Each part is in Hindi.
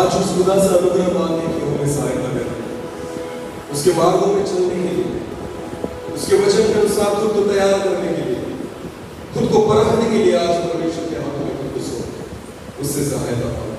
आज उस खुदा से अनुग्रह मांगने की हमें सहायता करें, उसके मार्गों में चलने के लिए, उसके वचन के अनुसार खुद को तैयार करने के लिए, खुद को परखने के लिए आज परमेश्वर के हाथ में खुद को सौंप, उससे सहायता पाओ।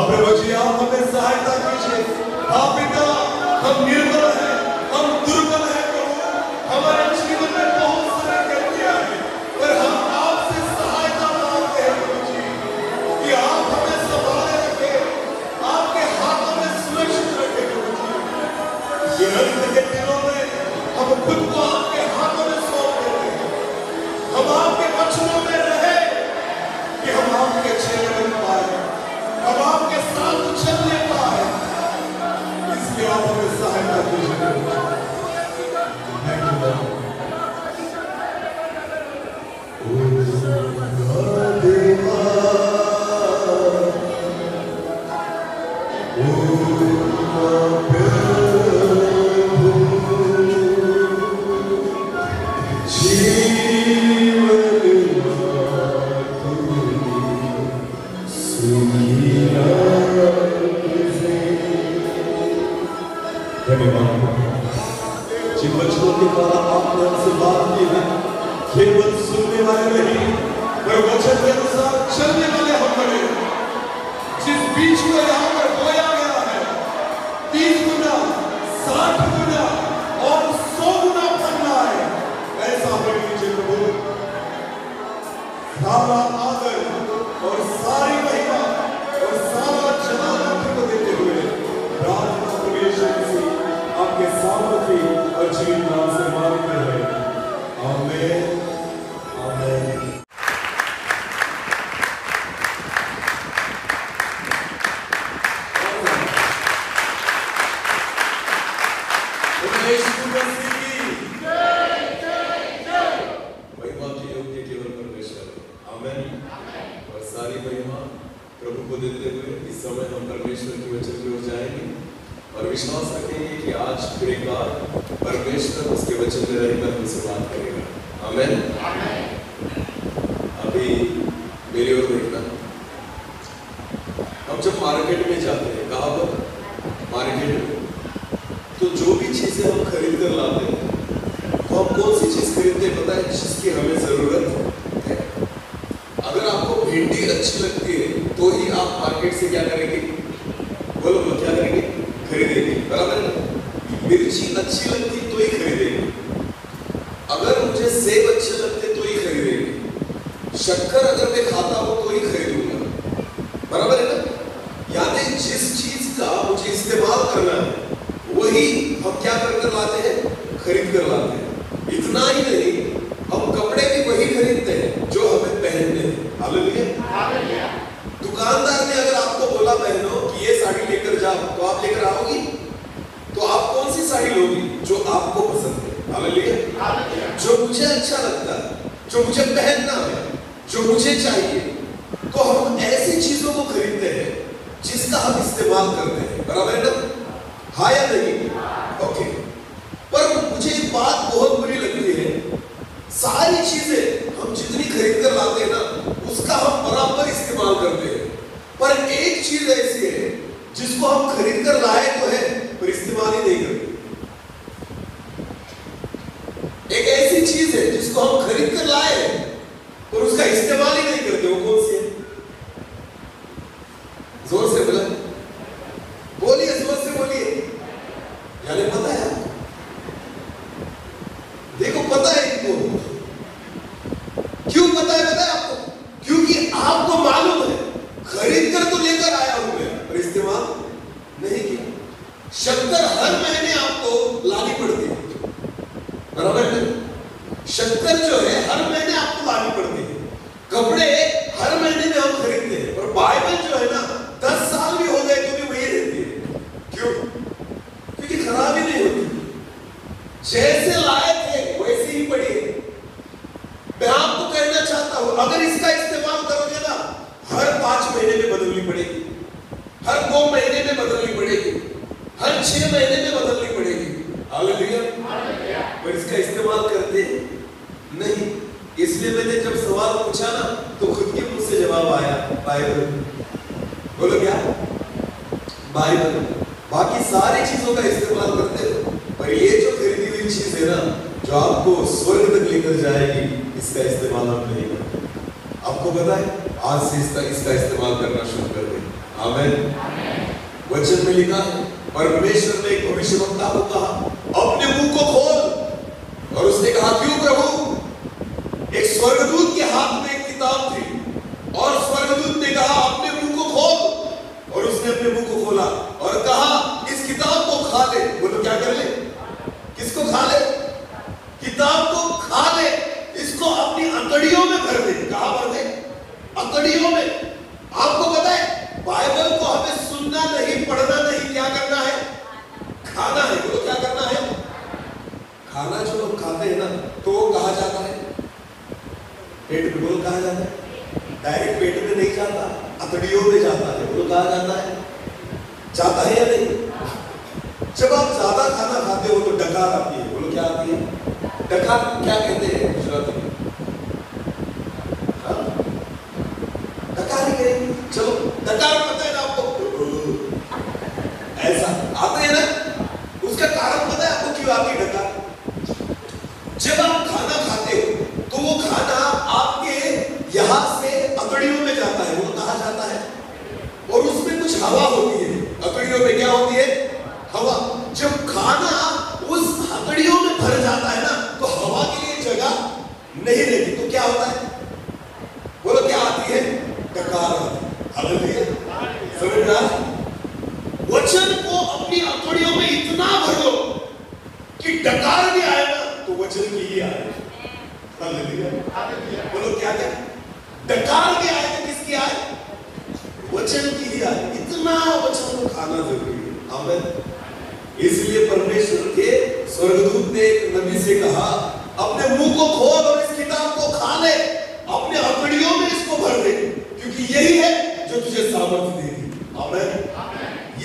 हाँ प्रभु जी, आप हमें सहायता कीजिए। हाँ पिता, हम निर्बल हैं, हम दुर्बल हैं प्रभु, हमारे जीवन में बहुत सारी गलतियां हैं, पर हम आपसे सहायता मांगते हैं प्रभु जी कि आप हमें संभाले रखें, आपके हाथों में सुरक्षित रखें प्रभु जी। ये अंत के दिनों में हम खुद को आपके हाथों में सौंप देते हैं। हम आपके वचनों में रहे कि हम आपके चेले बन पाए, हम आपके साथ चलने पाए, इसलिए आप हमें सहायता कीजिए। जिन बच्चों के द्वारा आपने हमसे बात की है, केवल सुनने वाले नहीं, पर वचन के अनुसार चलने वाले हम बने। जिस बीज को यहाँ पर बोया गया है, 30 गुना, 60 गुना और 100 गुना फलना है, ऐसा हमें कीजिए प्रभु। सारा आदर और सारी महिमा और सारा जलाल आपको देते हुए प्रार्थना परमेश्वर से आपके सामर्थ्य और जीवन नाम से मांगते हैं। आमीन, आमीन। यीशु मसीह की महिमा के योग्य केवल परमेश्वर। आमीन। और सारी महिमा प्रभु को देते हुए इस समय हम परमेश्वर के वचन की ओर जाएंगे और विश्वास रखेंगे कि आज फिर एक बार परमेश्वर उसके वचन में रहकर हमसे बात करेगा। आमीन। अभी मेरी ओर देखना। हम जब मार्केट में जाते हैं, कहाँ पर? मार्केट में, तो जो भी चीजें हम खरीद कर लाते हैं, तो हम कौन सी चीज खरीदते हैं पता है? जिसकी हमें जरूरत है। अगर आपको भिंडी अच्छी लगती है तो ही आप मार्केट से क्या करेंगे? बोलो क्या करेंगे? खरीदेंगे, बराबर है। मिर्ची अच्छी लगती तो ही खरीदेंगे, अगर मुझे सेब अच्छे लगते तो ही खरीदेंगे, शक्कर अगर मैं खाता हूं तो ही खरीदूंगा, बराबर है ना? यानी जिस चीज का मुझे इस्तेमाल करना है वही हम क्या कर लाते हैं? खरीद कर लाते हैं। इतना ही नहीं, हम कपड़े भी वही खरीदते हैं जो हमें पहनने हैं। हालेलुया। दुकानदार ने अगर आपको बोला बहनों कि ये साड़ी लेकर जाओ, तो आप लेकर आओगी? तो आप कौन सी साड़ी लोगी? जो आपको पसंद है। हालेलुया। जो मुझे अच्छा लगता है, जो मुझे पहनना है, जो मुझे चाहिए, तो हम ऐसी चीजों को खरीदते हैं जिसका हम इस्तेमाल करते हैं, बराबर है ना? हाँ या नहीं? ओके। पर मुझे एक बात बहुत बुरी लगती है, सारी चीजें हम जितनी खरीद कर लाते हैं ना, उसका हम बराबर इस्तेमाल करते हैं, पर एक चीज ऐसी है जिसको हम खरीद कर लाए तो है पर इस्तेमाल ही नहीं करते। एक ऐसी चीज है जिसको हम खरीद कर लाए और उसका इस्तेमाल ही नहीं करते। वो कौन सी है? जोर से बोला, बोलिए, जोर से बोलिए। यानी पता है? देखो पता है इनको। क्यों पता है? पता है आपको? क्योंकि आपको मालूम है खरीद कर तो लेकर आया हूं मैं, पर इस्तेमाल नहीं किया। शक्कर हर महीने आपको लानी पड़ती है, बराबर है? शक्कर जो है हर महीने आपको लानी पड़ती है। कपड़े हर महीने में हम खरीदते हैं, और बाइबल जो है ना 10 साल भी हो गए तो भी वही रहती है। क्यों? क्योंकि खराब ही नहीं होती, जैसे लाए थे वैसे ही पड़ी है। मैं आपको कहना चाहता हूं, अगर इसका इस्तेमाल करोगे ना, हर 5 महीने में बदलनी पड़ेगी, हर 2 महीने में बदलनी पड़ेगी, हर 6 महीने में बदलनी पड़ेगी। हालेलुया। पर इसका इस्तेमाल करते नहीं। इसलिए मैंने जब सवाल पूछा ना, तो खुद के मुंह से जवाब आया, बाइबल। बोलो क्या? बाइबल। बाकी सारी चीजों का इस्तेमाल करते हो, पर ये जो खरीदी हुई चीज है ना, जो आपको स्वर्ग तक लेकर जाएगी, इसका इस्तेमाल हम नहीं करते। आपको पता है? आज से इसका इस्तेमाल करना शुरू कर दें। आमेन। वचन में लिखा है, परमेश्वर ने एक भविष्यवक्ता को कहा, अपने मुंह को खोल। और उसने कहा, क्यों प्रभु? एक स्वर्गदूत के हाथ में एक किताब थी और स्वर्गदूत ने कहा, अपने मुंह को खोल। और उसने अपने मुंह को खोला और कहा, इस किताब को खा ले। बोलो क्या कर ले? किसको खा ले? किताब को खा ले, इसको अपनी अंतड़ियों में भर दे। कहां भर दे? अंतड़ियों में। आपको पता है बाइबल को हमें सुनना नहीं, पढ़ना नहीं, क्या करना है? खाना है। बोलो क्या करना है? खाना जो लोग खाते हैं ना, तो वो कहा जाता है पेट में। बोलो कहा जाता है? डायरेक्ट पेट में नहीं जाता, अंतड़ियों में जाता है। बोलो कहा जाता है? जाता है या नहीं? जब आप ज्यादा खाना खाते हो तो डकार आती है। बोलो क्या आती है? डकार क्या कहते हैं गुजराती में? डकार ही करेंगे। चलो डकार पता है ना आपको? ऐसा आते हैं ना, उसका कारण पता है आपको क्यों आती है डकार? जब आप खाना खाते हो तो वो खाना आपके यहां से अंतड़ियों में जाता है। वो कहा जाता है, और उसमें कुछ हवा होती है। अंतड़ियों में क्या होती है? हवा। जब खाना उस हथड़ियों में भर जाता है ना, तो हवा के लिए जगह नहीं रहती, तो क्या होता है? बोलो क्या आती है? डकार आती है। हालेलुया। समझ रहा है? वचन को अपनी हथड़ियों में इतना भर लो कि डकार भी आए ना तो वचन की ही आए। हालेलुया। बोलो क्या क्या? डकार भी आए तो किसकी आए? वचन की ही आए। इतना वचन को खाना जरूरी है। आमीन। इसलिए परमेश्वर के स्वर्गदूत ने एक नबी से कहा, अपने मुंह को खोल और इस किताब को खा ले, अपने हथड़ियों में इसको भर दे, क्योंकि यही है जो तुझे सामर्थ्य देगी। आमीन।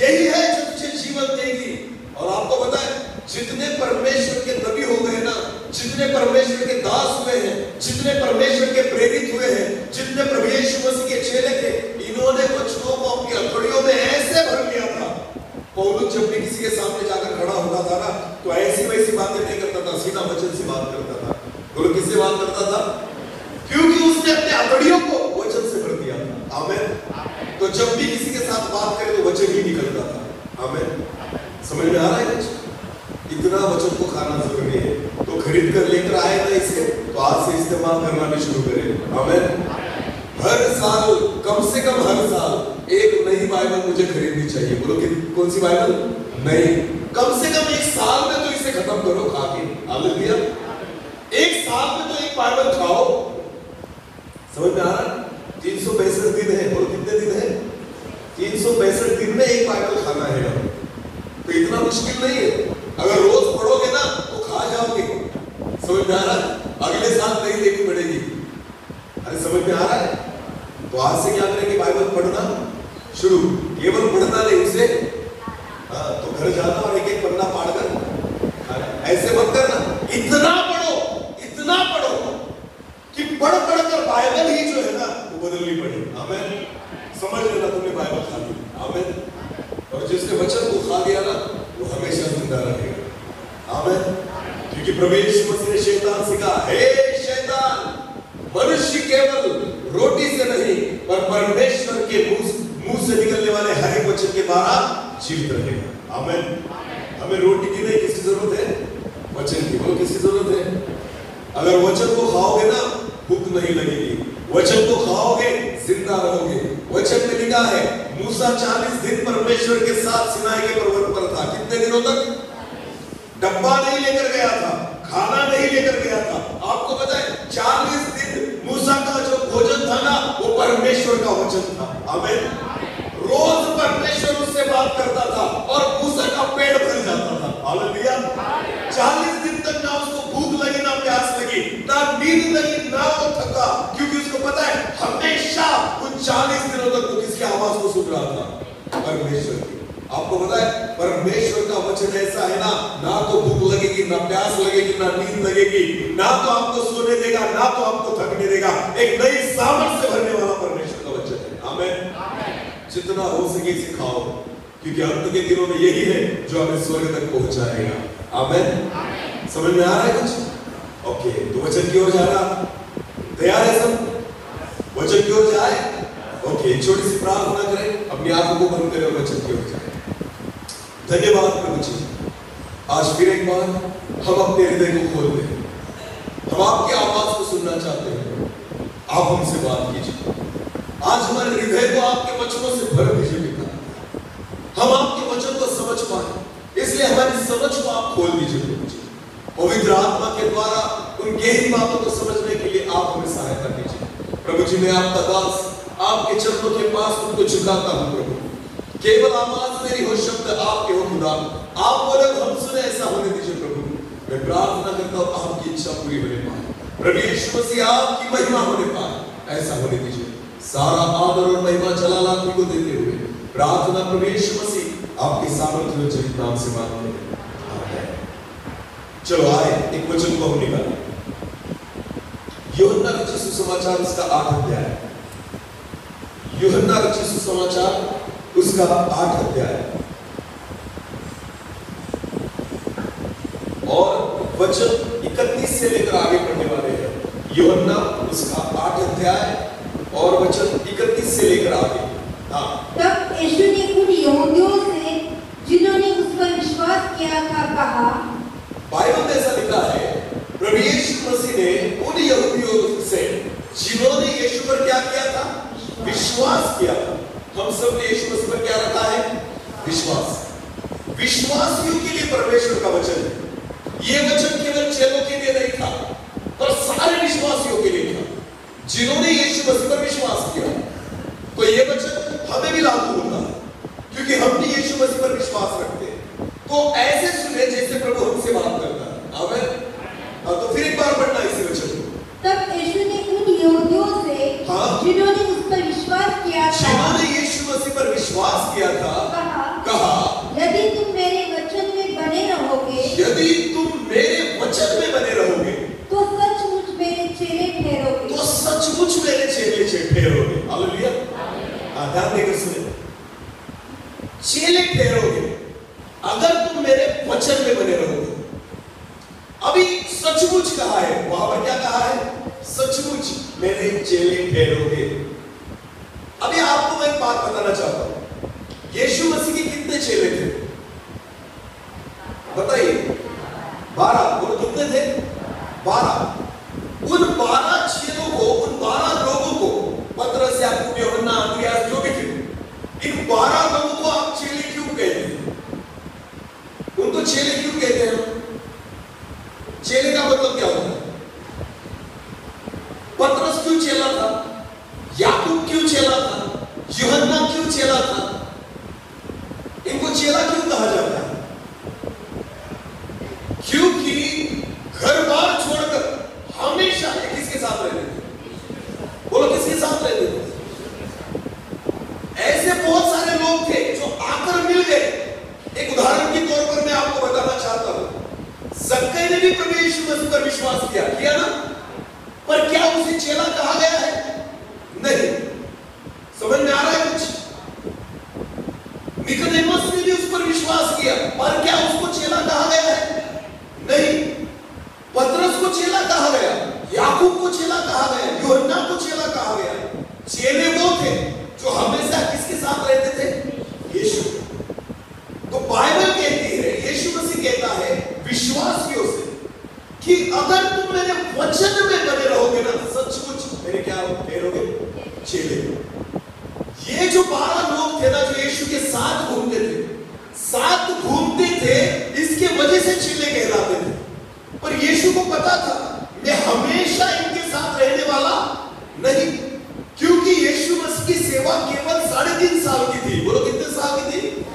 यही है जो तुझे जीवन देगी। और आपको पता है, जितने परमेश्वर के नबी हो गए ना, जितने परमेश्वर के दास हुए हैं, जितने परमेश्वर के प्रेरित हुए हैं, जितने प्रभु यीशु मसीह के चेले थे, इन्होंने वचनों को अपनी हथड़ियों में ऐसे भर लिया था। पौलुस जब भी किसी के सामने जाकर खड़ा होता था ना, तो ऐसी वैसी बातें नहीं करता था, सीधा वचन से बात करता था। बोलो किससे बात करता था? क्योंकि उसने अपने हथड़ियों को वचन से भर दिया था। आमीन। तो जब भी किसी के साथ बात करे तो वचन ही निकलता था। आमीन। समझ में आ रहा है कुछ? इतना वचन को खाना जरूरी है। तो खरीद कर लेकर आए ना इसे, तो आज से इस्तेमाल करना भी शुरू करें। आमीन। हर साल, कम से कम हर साल एक नई बाइबल मुझे खरीदनी चाहिए। बोलो कि कौन सी बाइबल? नहीं, कम से कम एक साल में तो इसे खत्म करो खा के। हालेलुया। एक साल में तो एक बाइबल खाओ। समझ में आ रहा है? 365 दिन है। बोलो कितने दिन है? 365 दिन में एक बाइबल खाना है। तो इतना मुश्किल नहीं है। अगर रोज पढ़ोगे ना तो खा जाओगे। समझ में आ रहा है? अगले साल नहीं लेनी पड़ेगी। अरे समझ में आ रहा है? तो आज से क्या करेंगे? बाइबल पढ़ना शुरू। केवल पढ़ना नहीं, उसे तो घर जाना और एक एक पन्ना पढ़ कर ऐसे मत करना। इतना पढ़ो कि पढ़ कर बाइबल ही जो है ना वो बदलनी पड़े। आमीन। समझ लेना तुमने बाइबल खा ली। आमीन। और जिसने वचन को खा लिया ना, वो हमेशा जिंदा रहेगा। आमीन। क्योंकि प्रभु यीशु मसीह ने शैतान से कहा, हे शैतान, मनुष्य केवल रोटी से नहीं पर परमेश्वर के मुंह से निकलने वाले हर एक वचन के द्वारा जीवित रहेगा। आमीन। हमें रोटी की नहीं, किसकी जरूरत है? वचन की। बोलो किसकी जरूरत है? अगर वचन को खाओगे ना, भूख नहीं लगेगी। वचन को खाओगे, जिंदा रहोगे। वचन में लिखा है, मूसा 40 दिन परमेश्वर के साथ सिनाई के पर्वत पर था। कितने दिनों तक? डब्बा नहीं लेकर गया था, खाना नहीं लेकर गया था। आपको पता है 40 दिन मूसा का जो भोजन था ना, वो परमेश्वर का वचन था। आमीन। रोज परमेश्वर उससे बात करता था और मूसा का पेट भर जाता था। हालेलुया। 40 दिन तक ना उसको भूख लगी, ना प्यास लगी, ना नींद लगी, ना वो थका, क्योंकि उसको पता है हमेशा उन 40 दिनों तक वो किसकी आवाज को सुन रहा था? परमेश्वर की। आपको पता है परमेश्वर का वचन ऐसा है ना तो भूख लगेगी, ना प्यास लगेगी, ना नींद लगेगी, ना तो आपको सोने देगा, ना तो आपको थकने देगा। एक नई सामर्थ से भरने वाला परमेश्वर का वचन है। आमीन। जितना हो सके इसे खाओ, क्योंकि अंत के दिनों में यही है जो हमें स्वर्ग तक पहुंचाएगा। आमीन। समझ में आ रहा है कुछ? ओके, तो वचन की ओर जाना तैयार है सब? वचन की ओर जाए। ओके, छोटी सी प्रार्थना करें। अपनी आंखों को बंद करें और वचन की ओर जाएं। धन्यवाद प्रभु जी, आज फिर एक बार हम अपने हृदय को खोल दें। हम आपकी आवाज को सुनना चाहते हैं, आप हमसे बात कीजिए। आज हमारे हृदय को आपके वचनों से भर दीजिए पिता, हम आपके वचन को समझ पाए, इसलिए हमारी समझ को आप खोल दीजिए प्रभु जी। पवित्र आत्मा के द्वारा उन गहरी बातों को समझने के लिए आप हमें सहायता कीजिए प्रभु जी। मैं आपका दास आपके चरणों के पास उनको झुकाता हूं प्रभु। केवल आवाज मेरी हो, शब्द आपके हो खुदा। आप बोले हम सुने, ऐसा होने दीजिए प्रभु। मैं प्रार्थना करता हूं आपकी इच्छा पूरी होने पाए प्रभु यीशु मसीह, आपकी महिमा होने पाए, ऐसा होने दीजिए। सारा आदर और महिमा जलाल आप को देते हुए प्रार्थना प्रभु यीशु मसीह आपके सामर्थ्य और जनित नाम से मांगते हैं, आमीन। चलो आए एक वचन को हम निकालें। यूहन्ना रचित सुसमाचार उसका 8 अध्याय, यूहन्ना रचित सुसमाचार उसका 8 अध्याय और वचन 31 से लेकर आगे पढ़ने वाले हैं। यूहन्ना उसका 8 अध्याय और वचन 31 से लेकर आगे। तब यीशु ने उन यहूदियों से जिन्होंने उस पर विश्वास किया था कहा, बाइबल में ऐसा लिखा है, प्रभु यीशु मसीह ने उन यहूदियों से जिन्होंने यीशु पर क्या किया था, विश्वास किया था। हम सब ने यीशु मसीह पर क्या रखा है, विश्वास। विश्वासियों के लिए परमेश्वर का वचन है। ये वचन केवल चेलों के लिए नहीं था, पर सारे विश्वासियों के लिए था जिन्होंने यीशु मसीह पर विश्वास किया। तो ये वचन हमें भी लागू होता है, क्योंकि हम भी यीशु मसीह पर विश्वास रखते हैं। तो ऐसे सुने जैसे प्रभु हमसे बात करता है, आमीन। तो फिर एक बार पढ़ना इसी वचन को। तब यीशु ने उन यहूदियों से जिन्होंने उस पर विश्वास किया था, जिन्होंने यीशु मसीह पर विश्वास किया था, कहा, यदि तुम मेरे वचन में बने रहोगे, यदि तुम मेरे वचन में बने रहोगे, तो सचमुच मेरे चेले ठहरोगे, तो सचमुच मेरे चेले ठहरोगे। हालेलुया। ध्यान देकर सुने, चेले ठहरोगे अगर तुम मेरे वचन में बने रहोगे। अभी सचमुच कहा है, वहां पर क्या कहा है, सचमुच मेरे चेले ठहरोगे। अभी आपको मैं एक बात बताना चाहता हूं, यीशु मसीह के कितने चेले थे बताइए? 12। वो कितने थे? 12। उन 12 चेलों को, उन 12 लोगों को, पतरस, याकूब, यूहन्ना, अंद्रियास जो भी थे, इन 12 लोगों को आप चेले क्यों कहते हैं? उनको चेले क्यों कहते हैं? चेले का मतलब क्या होता है? पतरस क्यों चेला था? याकूब क्यों चेला था? यूहन्ना क्यों चेला था? इनको चेला क्यों कहा जाता है? क्योंकि घर बार छोड़कर हमेशा किसके साथ रहते थे? बोलो, किसके साथ रहते थे? ऐसे बहुत सारे लोग थे जो आकर मिल गए। एक उदाहरण के तौर पर मैं आपको बताना चाहता हूं, जक्कई ने भी प्रभु यीशु मसीह पर विश्वास किया ना, पर क्या उसे चेला कहा गया है? नहीं। समझ में आ रहा है कुछ? निकोदेमस ने भी उस पर विश्वास किया, पर क्या उसको चेला कहा गया है? नहीं। पतरस को चेला कहा गया, याकूब को चेला कहा गया, यूहन्ना को चेला कहा गया। चेले वो थे जो हमेशा किसके साथ रहते थे? यीशु। तो बाइबल कहती है, यीशु मसीह कहता है विश्वासियों से कि अगर तुम मेरे वचन में बने रहोगे ना, सचमुच मेरे क्या ठहरोगे? चेले। ये जो 12 लोग थे ना, जो यीशु के साथ घूमते थे, साथ घूमते थे, इसके वजह से चेले कहलाते थे। पर यीशु को पता था मैं हमेशा इनके साथ रहने वाला नहीं, क्योंकि यीशु मसीह की सेवा केवल 3.5 साल की थी। बोलो, कितने साल की थी?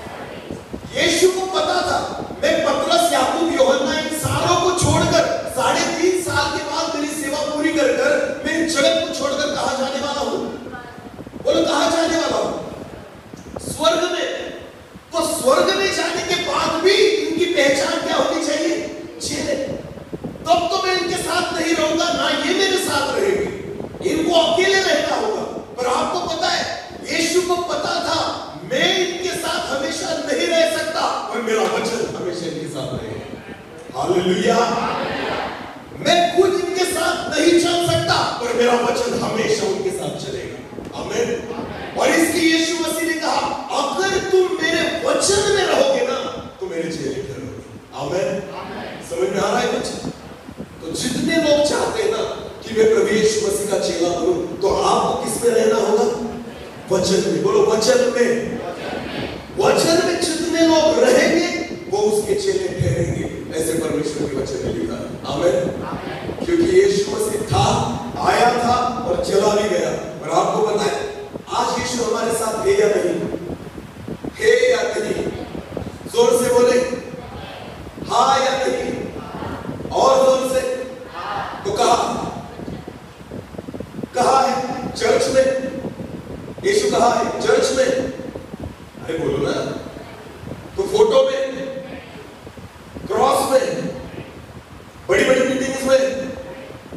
यीशु को पता था मैं पतरस, याकूब, यूहन्ना, इन सारों को छोड़कर 3.5 साल के बाद मेरी सेवा पूरी कर कर मैं जगत को छोड़कर कहां जाने वाला हूं? बोलो, कहां जाने वाला हूं? स्वर्ग में। तो स्वर्ग में जाने के बाद भी इनकी पहचान क्या होनी चाहिए? चेले। तब तो मैं इनके साथ नहीं रहूंगा, ना ये मेरे साथ रहेंगे, इनको अकेले रहना होगा। पर आपको पता है, यीशु को पता था मैं इनके साथ हमेशा नहीं रह सकता, और मेरा वचन हमेशा इनके साथ रहेगा। हालेलुया। मैं खुद इनके साथ नहीं चल सकता, पर मेरा वचन हमेशा उनके साथ चलेगा। आमीन। और इसलिए यीशु मसीह ने कहा, अगर तुम मेरे वचन में रहोगे ना तो मेरे चेले ठहरोगे। आमीन। समझ में आ रहा है कुछ? तो जितने लोग चाहते हैं ना कि मैं प्रभु यीशु मसीह का चेला बनूं, तो आपको किस में रहना होगा? वचन में। बोलो वचन में। वचन में जितने लोग रहेंगे वो उसके चेले ठहरेंगे, ऐसे परमेश्वर के वचन में लिखा है। आमीन। क्योंकि यीशु मसीह था, आया था और चला भी गया। और आपको पता है आज यीशु हमारे साथ है या नहीं? है या नहीं? जोर से बोले हाँ या नहीं? और जोर से। तो कहा है? चर्च में। यीशु कहा है? चर्च में। अरे बोलो ना। तो फोटो में, क्रॉस में, बड़ी बड़ी मीटिंग्स में,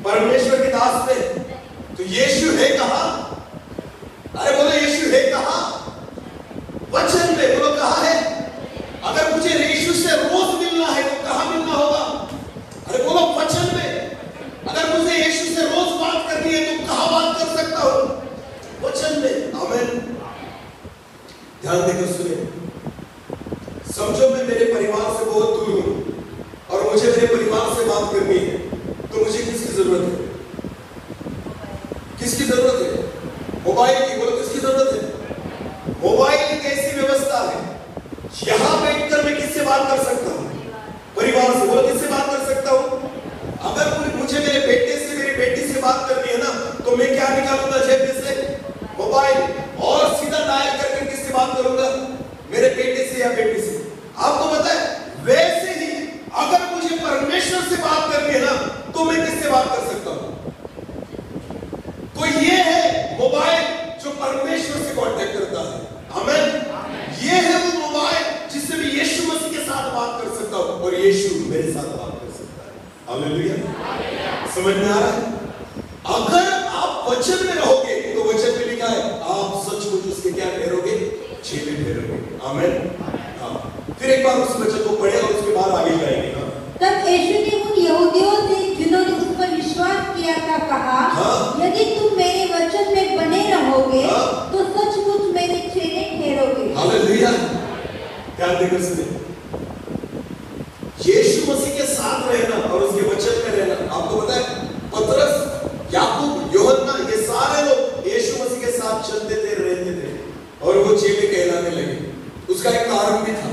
परमेश्वर के दास में। तो यीशु है कहां? अरे बोलो यीशु है कहां? वचन में। बोलो कहां है? अगर मुझे यीशु से रोज मिलना है तो कहां मिलना होगा? अरे बोलो वचन में। अगर मुझे यीशु से रोज बात करनी है तो कहां बात कर सकता हूं? वचन में। आमीन। ध्यान देकर सुने। समझो मैं मेरे परिवार से बहुत दूर हूं और मुझे मेरे परिवार से बात करनी है, तो मुझे किसकी जरूरत है? किसकी जरूरत है? मोबाइल की। बोलो किसकी जरूरत है? मोबाइल एक ऐसी व्यवस्था है, यहां बैठकर मैं किससे बात कर सकता हूं? परिवार से। बोलो किससे बात कर सकता हूं? अगर मुझे मेरे बेटे से, मेरी बेटी से बात करनी है ना, तो मैं क्या निकालूंगा जेब में से? मोबाइल। और सीधा डायल करके किससे बात करूंगा? मेरे बेटे से या बेटी से। आपको पता है वैसे ही अगर मुझे परमेश्वर से बात करनी है ना, तो मैं किससे बात कर सकता हूं? तो ये है मोबाइल जो परमेश्वर से कांटेक्ट करता है। आमीन। ये है वो मोबाइल जिससे मैं यीशु मसीह के साथ बात कर सकता हूं और यीशु मेरे साथ बात कर सकता है। हालेलुया। समझ में आ रहा है? अगर आप वचन में रहोगे तो वचन में लिखा है आप सचमुच उसके क्या ठहरोगे? चेले ठहरोगे। आमीन। हाँ। फिर एक बार उस वचन को पढ़े और उसके बाद आगे जाएंगे। तब यीशु ने उन यहूदियों से जिन्होंने उस पर विश्वास किया था कहा, यदि तुम मेरे वचन में बने रहोगे तो सचमुच मेरे चेले ठहरोगे। हालेलुया। ध्यान देकर सुने। यीशु मसीह के साथ रहना और उसके वचन में रहना। आपको पता है पतरस, याकूब, यूहन्ना, ये सारे लोग यीशु मसीह के साथ चलते थे, रहते थे और वो चेले कहलाने लगे। उसका एक कारण भी था।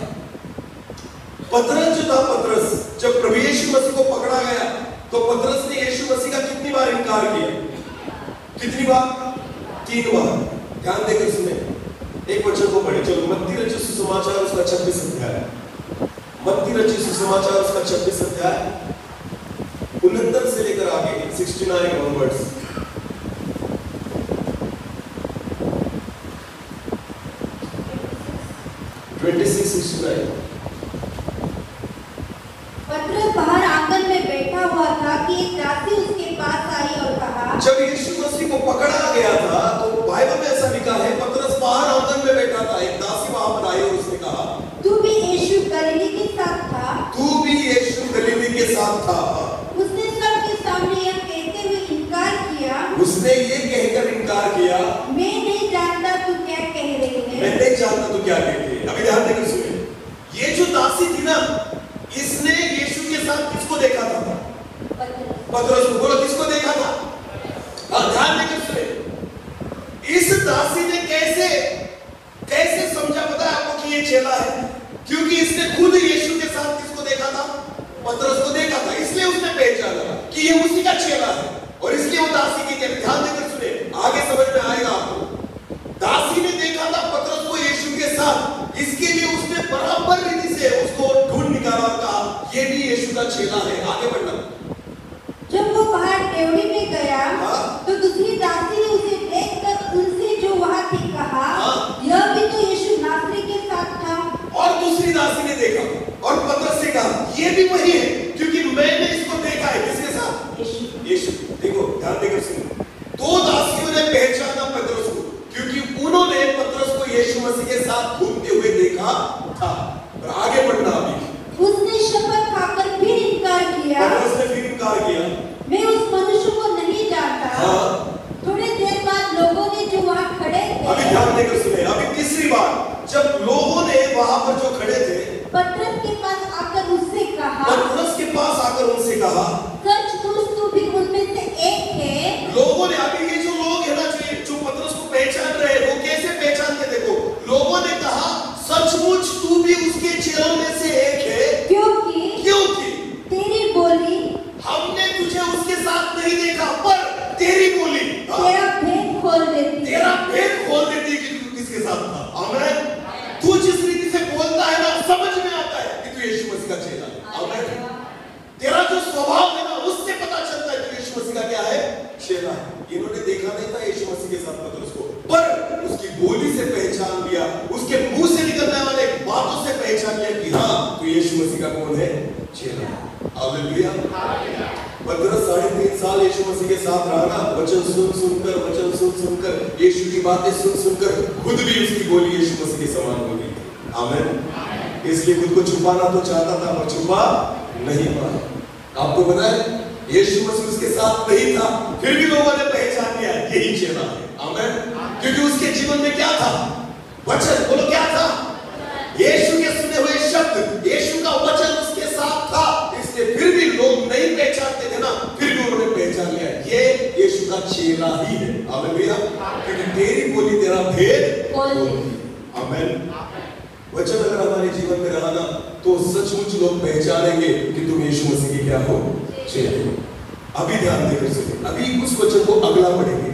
पतरस जो था, पतरस जब प्रभु यीशु मसीह को पकड़ा गया तो पतरस ने यीशु मसीह का कितनी बार इनकार किया? कितनी बार? 3 बार। ध्यान देकर सुने। एक वचन को पढ़े। चलो मत्ती रचित सुसमाचार उसका 26 अध्याय। मत्ती रचित सुसमाचार उसका 26 अध्याय 69 से लेकर आगे 69 ऑनवर्ड्स। पतरस बाहर आंगन में बैठा हुआ था कि एक दासी उसके पास आई और कहा। जब यीशु मसीह को पकड़ा गया था तो बाइबल में ऐसा लिखा है पतरस बाहर आंगन में बैठा था, एक दासी वहां पर आई और उसने कहा, तू भी यीशु गलीली के साथ था? तू भी यीशु गलीली के साथ था। उसने सबके सामने यह कहते हुए इनकार किया। उसने ये कहकर इनकार किया, मैं नहीं जानता तू क्या कह रही है। मैं नहीं जानता तू क्या कहती है। अभी ध्यान देकर सुनिए। ये जो दासी थी ना, इसने यीशु के साथ किसको देखा था? पतरस को। बोलो किसको देखा था? ध्यान देकर सुनिए। इस दासी ने कैसे समझा पता है आपको कि ये चेला है? क्योंकि इसने खुद यीशु के साथ किसको देखा था? पतरस को देखा था। इसलिए उसने पहचाना कि ये उसी का चेला है और इसलिए वो दासी की कहती। ध्यान देकर सुनिए, आगे समझ में आएगा आपको। दासी ने देखा था पतरस को यीशु के साथ, इसके लिए उसने बराबर रीति से उसको ढूंढ निकाला और कहा ये भी यीशु का चेला है। आगे बढ़ना। जब वो बाहर डेवढ़ी में गया तो दूसरी दासी ने उसे देखकर उनसे जो वहां थी कहा, यह भी तो यीशु नासरी के साथ था। और दूसरी दासी ने देखा और पतरस से कहा ये भी वही है, क्योंकि मैंने इसको देखा है। किसके साथ? यीशु। देखो ध्यान देकर सुनो। 2 दासियों ने पहचाना पतरस को क्योंकि उन्होंने पतरस को यीशु मसीह के साथ घूमते हुए देखा था। और आगे बढ़ना। अभी उसने शपथ खाकर फिर इनकार किया। पतरस ने फिर इनकार किया, मैं उस मनुष्य को नहीं जानता। नहीं था यीशु मसीह के साथ पतरस को, पर उसकी बोली से पहचान लिया, उसके मुंह से निकलने वाले बातों से पहचान लिया कि हाँ तो यीशु मसीह का कौन है? चेला। हालेलुया। पतरस 3.5 साल यीशु मसीह के साथ रहा ना, वचन सुन सुनकर यीशु की बातें सुन सुनकर खुद भी उसकी बोली यीशु मसीह के समान हो गई। आमीन। इसलिए खुद को छुपाना तो चाहता था पर छुपा नहीं पाया। आपको पता है यीशु मसीह उसके साथ नहीं था, फिर भी लोगों ने पहचान लिया यही चेला है। आमीन। क्योंकि उसके जीवन में क्या था? वचन। बोलो क्या था? यीशु के सुने हुए शब्द, यीशु का वचन उसके साथ था, इसलिए फिर भी लोग नहीं पहचानते थे ना, फिर भी उन्होंने पहचान लिया ये यीशु का चेला ही है। हालेलुया। क्योंकि तेरी बोली तेरा भेद आमीन। वचन अगर हमारे जीवन में रहा ना तो सचमुच लोग पहचानेंगे कि तुम यीशु मसीह के क्या हो? चेले हो। अभी ध्यान देकर सुनिए, अभी उस वचन को अगला पढ़ेंगे।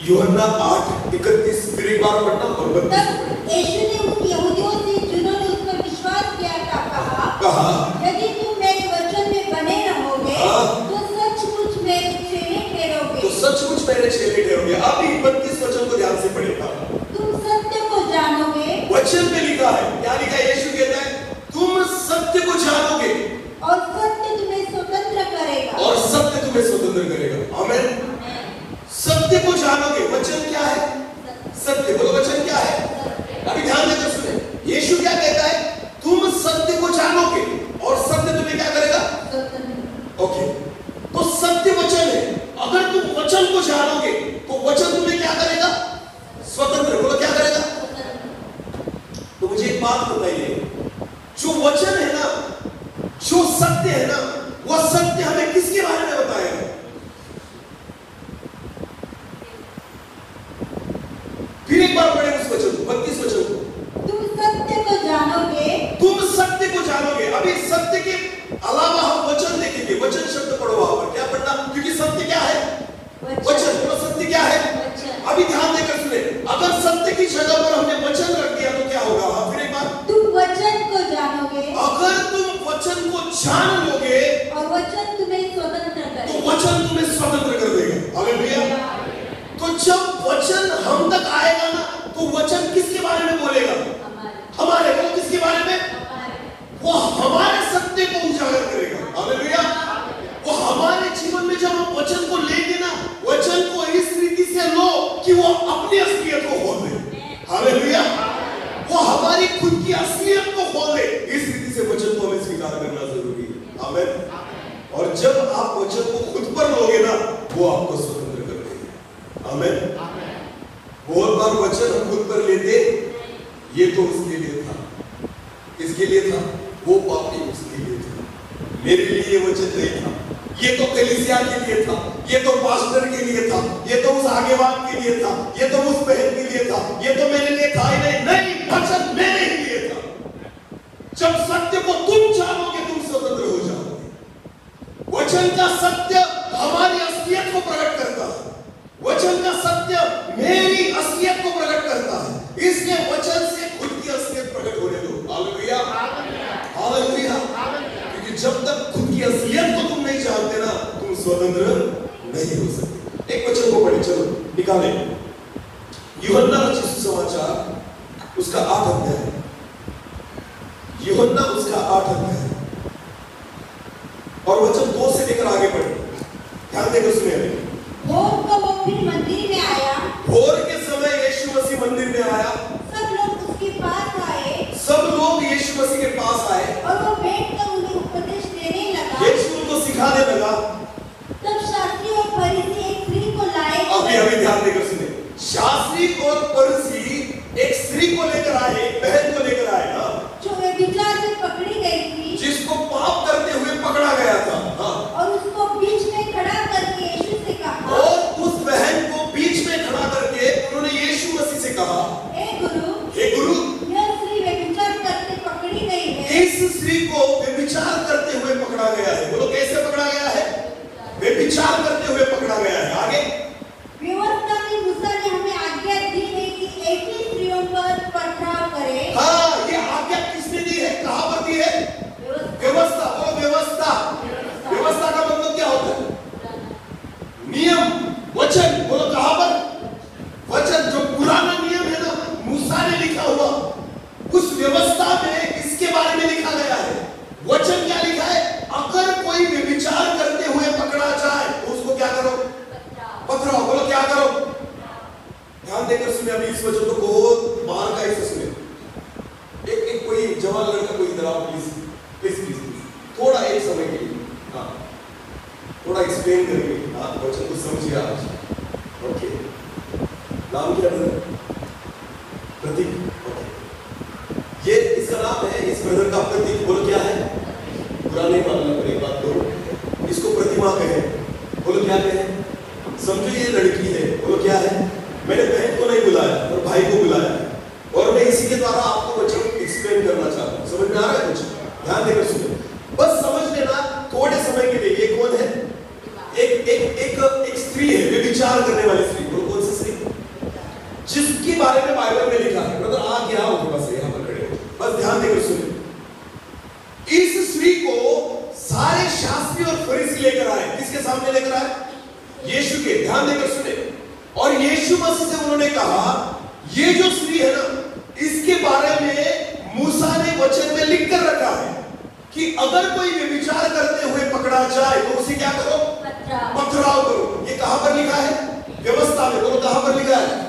यूहन्ना 8:31 फिर एक बार पढ़ना और 32। यीशु ने उन यहूदियों से जिन्होंने उस पर विश्वास किया था कहा, यदि तुम मेरे वचन में बने रहोगे तो सचमुच मेरे चेले ठहरोगे। तो सचमुच मेरे चेले ठहरोगे। अभी 32 वचन को ध्यान से पढ़ेगा। तुम सत्य को जानोगे। वचन में लिखा है, क्या लिखा है? यीशु कहता है तुम सत्य को जानोगे और सत्य तुम्हें स्वतंत्र करेगा। और सत्य तुम्हें स्वतंत्र करेगा। आमीन। सत्य को जानोगे। वचन क्या है? सत्य। बोलो वचन क्या है? अभी ध्यान देकर सुने, यीशु क्या कहता है? तुम सत्य को जानोगे और सत्य तुम्हें क्या करेगा? ओके, तो सत्य वचन है। अगर तुम वचन को जानोगे तो वचन तुम्हें क्या करेगा? स्वतंत्र। बोलो क्या करेगा? तो मुझे एक बात बताइए, जो वचन है ना, जो सत्य है ना, वह सत्य हमें किसके बारे में बताएगा? फिर एक बार पढ़े उस वचन को, 32 वचन को। तुम सत्य को जानोगे। तुम सत्य को जानोगे। अभी सत्य के अलावा हम वचन देखेंगे। वचन शब्द पढ़ो वहां पर, क्या पढ़ना? क्योंकि सत्य क्या है? वचन। बोलो सत्य क्या है? अभी ध्यान देकर सुने, अगर सत्य की जगह पर हमने वचन रख दिया तो क्या होगा? हाँ फिर एक बार, तुम वचन को जानोगे। अगर तुम वचन को जान लोगे और वचन तुम्हें स्वतंत्र करेगा। तो वचन तुम्हें स्वतंत्र कर देगा। हालेलुया। तो जब वचन हम तक आएगा ना तो वचन किसके बारे में बोलेगा? हमारे। वो किसके बारे में? वो हमारे सत्य को उजागर करेगा। हालेलुया। वो हमारे जीवन में जब हम वचन को लेंगे ना, वचन को इस रीति से लो कि वो अपनी असलियत को खोल दे। हालेलुया। वो हमारी खुद की असलियत को खोल दे। इस रीति से वचन को हमें स्वीकार करना जरूरी है। आमीन। और जब आप वचन को खुद पर लोगे ना, वो आपको स्वतंत्र कर देगा। आमीन। बहुत बार वचन हम खुद पर लेते, ये तो उसके लिए था, इसके लिए था, वो पापी उसके लिए था, मेरे लिए ये वचन नहीं था, ये तो कलीसिया के लिए था, ये तो पास्टर के लिए था, ये तो उस आगेवान के लिए था, ये तो उस बहन के लिए था, ये तो मेरे लिए था ही नहीं। नहीं, वचन मेरे ही लिए था। जब सत्य को तुम जानोगे तुम स्वतंत्र हो जाओगे। वचन का सत्य हमारी असलियत को प्रकट करता है। वचन का सत्य मेरी असलियत को प्रकट करता है। इसलिए वचन से खुद की असलियत प्रकट होने दो। हालेलुया। हालेलुया। क्योंकि जब तक खुद की असलियत को तुम नहीं जानते ना, तुम स्वतंत्र नहीं हो सकते। एक वचन को पढ़े, चलो निकाले। यूहन्ना रचित सुसमाचार उसका 8 अध्याय। यूहन्ना उसका 8 अध्याय और वचन 2 से लेकर आगे पढ़े। ध्यान देकर सुनिए। भोर को वो फिर मंदिर में आया। भोर के समय यीशु मसीह मंदिर में आया। सब लोग उसके पास आए। सब लोग यीशु मसीह के पास आए और वो बैठकर उन्हें उपदेश देने लगा। यीशु उनको सिखाने लगा। तब शास्त्री और फरीसी एक स्त्री को लाए। अभी ध्यान देकर सुने। शास्त्री और फरीसी एक स्त्री को लेकर आए, एक बहन को लेकर आए, जो व्यभिचार से पकड़ी गई थी, जिसको पाप करते हुए पकड़ा गया था। और उसको बीच में खड़ा करके यीशु से कहा। और उस बहन को बीच में खड़ा करके उन्होंने यीशु मसीह से कहा, हे गुरु, यह स्त्री व्यभिचार करते पकड़ी गई है। इस स्त्री को व्यभिचार करते हुए पकड़ा गया है। बोलो कैसे पकड़ा गया है? व्यभिचार करते हुए पकड़ा गया है। आगे, व्यवस्था में मूसा ने हमें आज्ञा दी है कि एक ध्यान देकर सुने, अभी इस वचन को बहुत बार का इसे सुने। एक कोई जवान लड़का कोई इधर आओ प्लीज प्लीज प्लीज प्लीज, थोड़ा एक समय के लिए, हाँ थोड़ा एक्सप्लेन करेंगे, हाँ वचन को समझिए आज। ओके, नाम क्या है? प्रतीक। ओके, ये इसका नाम है, इस ब्रदर का प्रतीक। बोलो क्या है? बुरा नहीं मानना पर एक बात करो, इसको प्रतिमा कहे। बोलो क्या कहे? समझो ये लड़की है। बोलो क्या है? मैंने बहन को नहीं बुलाया और भाई को बुलाया, और मैं इसी के द्वारा आपको वचन एक्सप्लेन करना चाहता हूँ। समझ में आ रहा है कुछ? ध्यान देकर सुनो, बस समझ लेना थोड़े समय के लिए। ये कौन है? एक स्त्री है, वे विचार करने वाली स्त्री। बोलो कौन सी स्त्री? जिसके बारे में बाइबल में लिखा है। ब्रदर आ गया हो बस यहाँ पर खड़े हो, बस ध्यान देकर सुनो। इस स्त्री को सारे शास्त्री और फरीसी लेकर आए। किसके सामने लेकर आए? यीशु के। ध्यान देकर सुने, और यीशु मसीह से उन्होंने कहा, ये जो स्त्री है ना, इसके बारे में मूसा ने वचन में लिख कर रखा है कि अगर कोई व्यभिचार करते हुए पकड़ा जाए तो उसे क्या करो? पथराव करो। ये कहां पर लिखा है? व्यवस्था में। बोलो कहां पर लिखा है?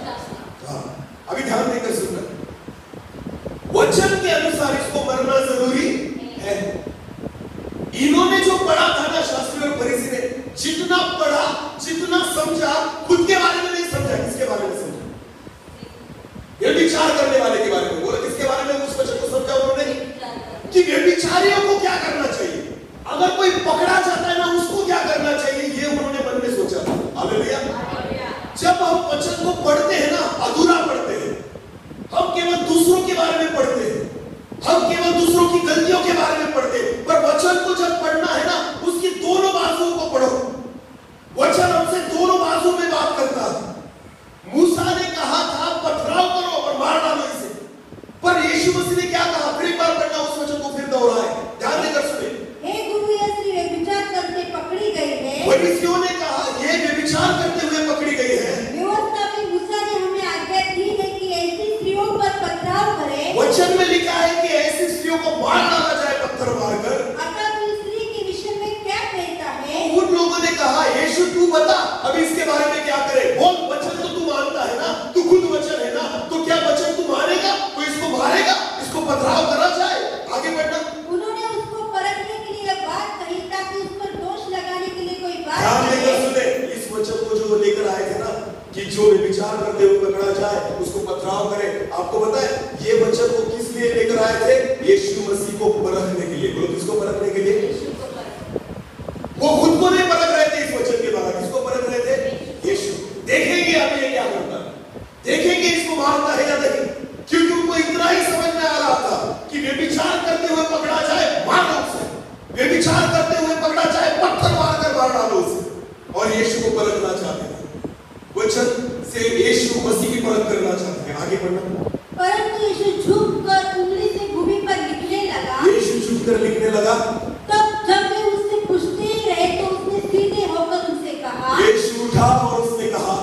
अभी ध्यान देकर सुनना, वचन के अनुसार इसको मरना जरूरी है। इन्होंने जो पढ़ा था ना, शास्त्री और फरीसी ने, जितना पढ़ा, जितना समझा, खुद के बारे में नहीं समझा। किसके बारे में समझा? व्यभिचार करने वाले के बारे में। बोलो किसके बारे में उस वचन को समझा उन्होंने? कि व्यभिचारियों को क्या करना चाहिए, अगर कोई पकड़ा जाता है ना उसको क्या करना चाहिए, ये उन्होंने मन में सोचा था। हालेलुया। जब हम वचन को पढ़ते हैं ना, अधूरा पढ़ते हैं। हम केवल दूसरों के बारे में पढ़ते हैं, हम केवल दूसरों की गलतियों के बारे में पढ़ते हैं, पर वचन को जब पढ़ना है ना, उसकी दोनों बाजुओं को पढ़ो। वचन हमसे दोनों बाजुओं में बात करता है। मूसा ने कहा था पथराव करो और मार डालो इसे, पर यीशु मसीह ने क्या कहा? फिर एक बार पढ़ना उस वचन को, फिर दोहराए। ध्यान देकर सुने। हे गुरु, यह स्त्री व्यभिचार करते पकड़ी गई है। फरीसियों ने कहा ये व्यभिचार करते हुए पकड़ी गई है। व्यवस्था में मूसा ने हमें आज्ञा दी है कि ऐसी स्त्रियों पर पथराव करें। वचन में लिखा है कि ऐसी स्त्रियों को मार डाला जाए पत्थर मारकर। अतः तू स्त्री के विषय में क्या कहता है? उन लोगों ने कहा यीशु तू बता, अभी इसके बारे में क्या करे? बोल, वचन तो तू मानता है ना, तू खुद वचन है ना, तो क्या वचन तू मानेगा? तो इसको मारेगा, इसको पथराव करा जाए। आगे बढ़ना। उन्होंने उसको परखने के लिए बात कही ताकि उस पर दोष लगाने के लिए कोई बात ध्यान कहे। देकर सुने, इस वचन को जो लेकर आए थे ना कि जो विचार करते हुए पकड़ा जाए उसको पथराव करे, आपको पता है ये वचन को किस लिए लेकर आए थे? यीशु मसीह को परखने के लिए। बोलो किसको परखने के लिए? वो खुद को नहीं परख रहे थे इस वचन के द्वारा। किसको परख रहे थे? यीशु। देखेंगे अब ये क्या करता है, देखेंगे इसको मारता है या नहीं, क्योंकि उनको इतना ही समझ में आ रहा था कि व्यभिचार करते हुए पकड़ा जाए, मार दो उसे। व्यभिचार करते हुए पकड़ा जाए, पत्थर मारकर मार डालो उसे। और यीशु को परखना चाहते थे, वचन से यीशु मसीह की परख करना चाहते हैं। आगे बढ़ना। परंतु यीशु झुककर उंगली से भूमि पर लिखने लगा। यीशु झुककर लिखने लगा। तब जब वे उससे पूछते ही रहे तो उसने सीधे होकर उनसे कहा, यीशु उठा और उसने कहा,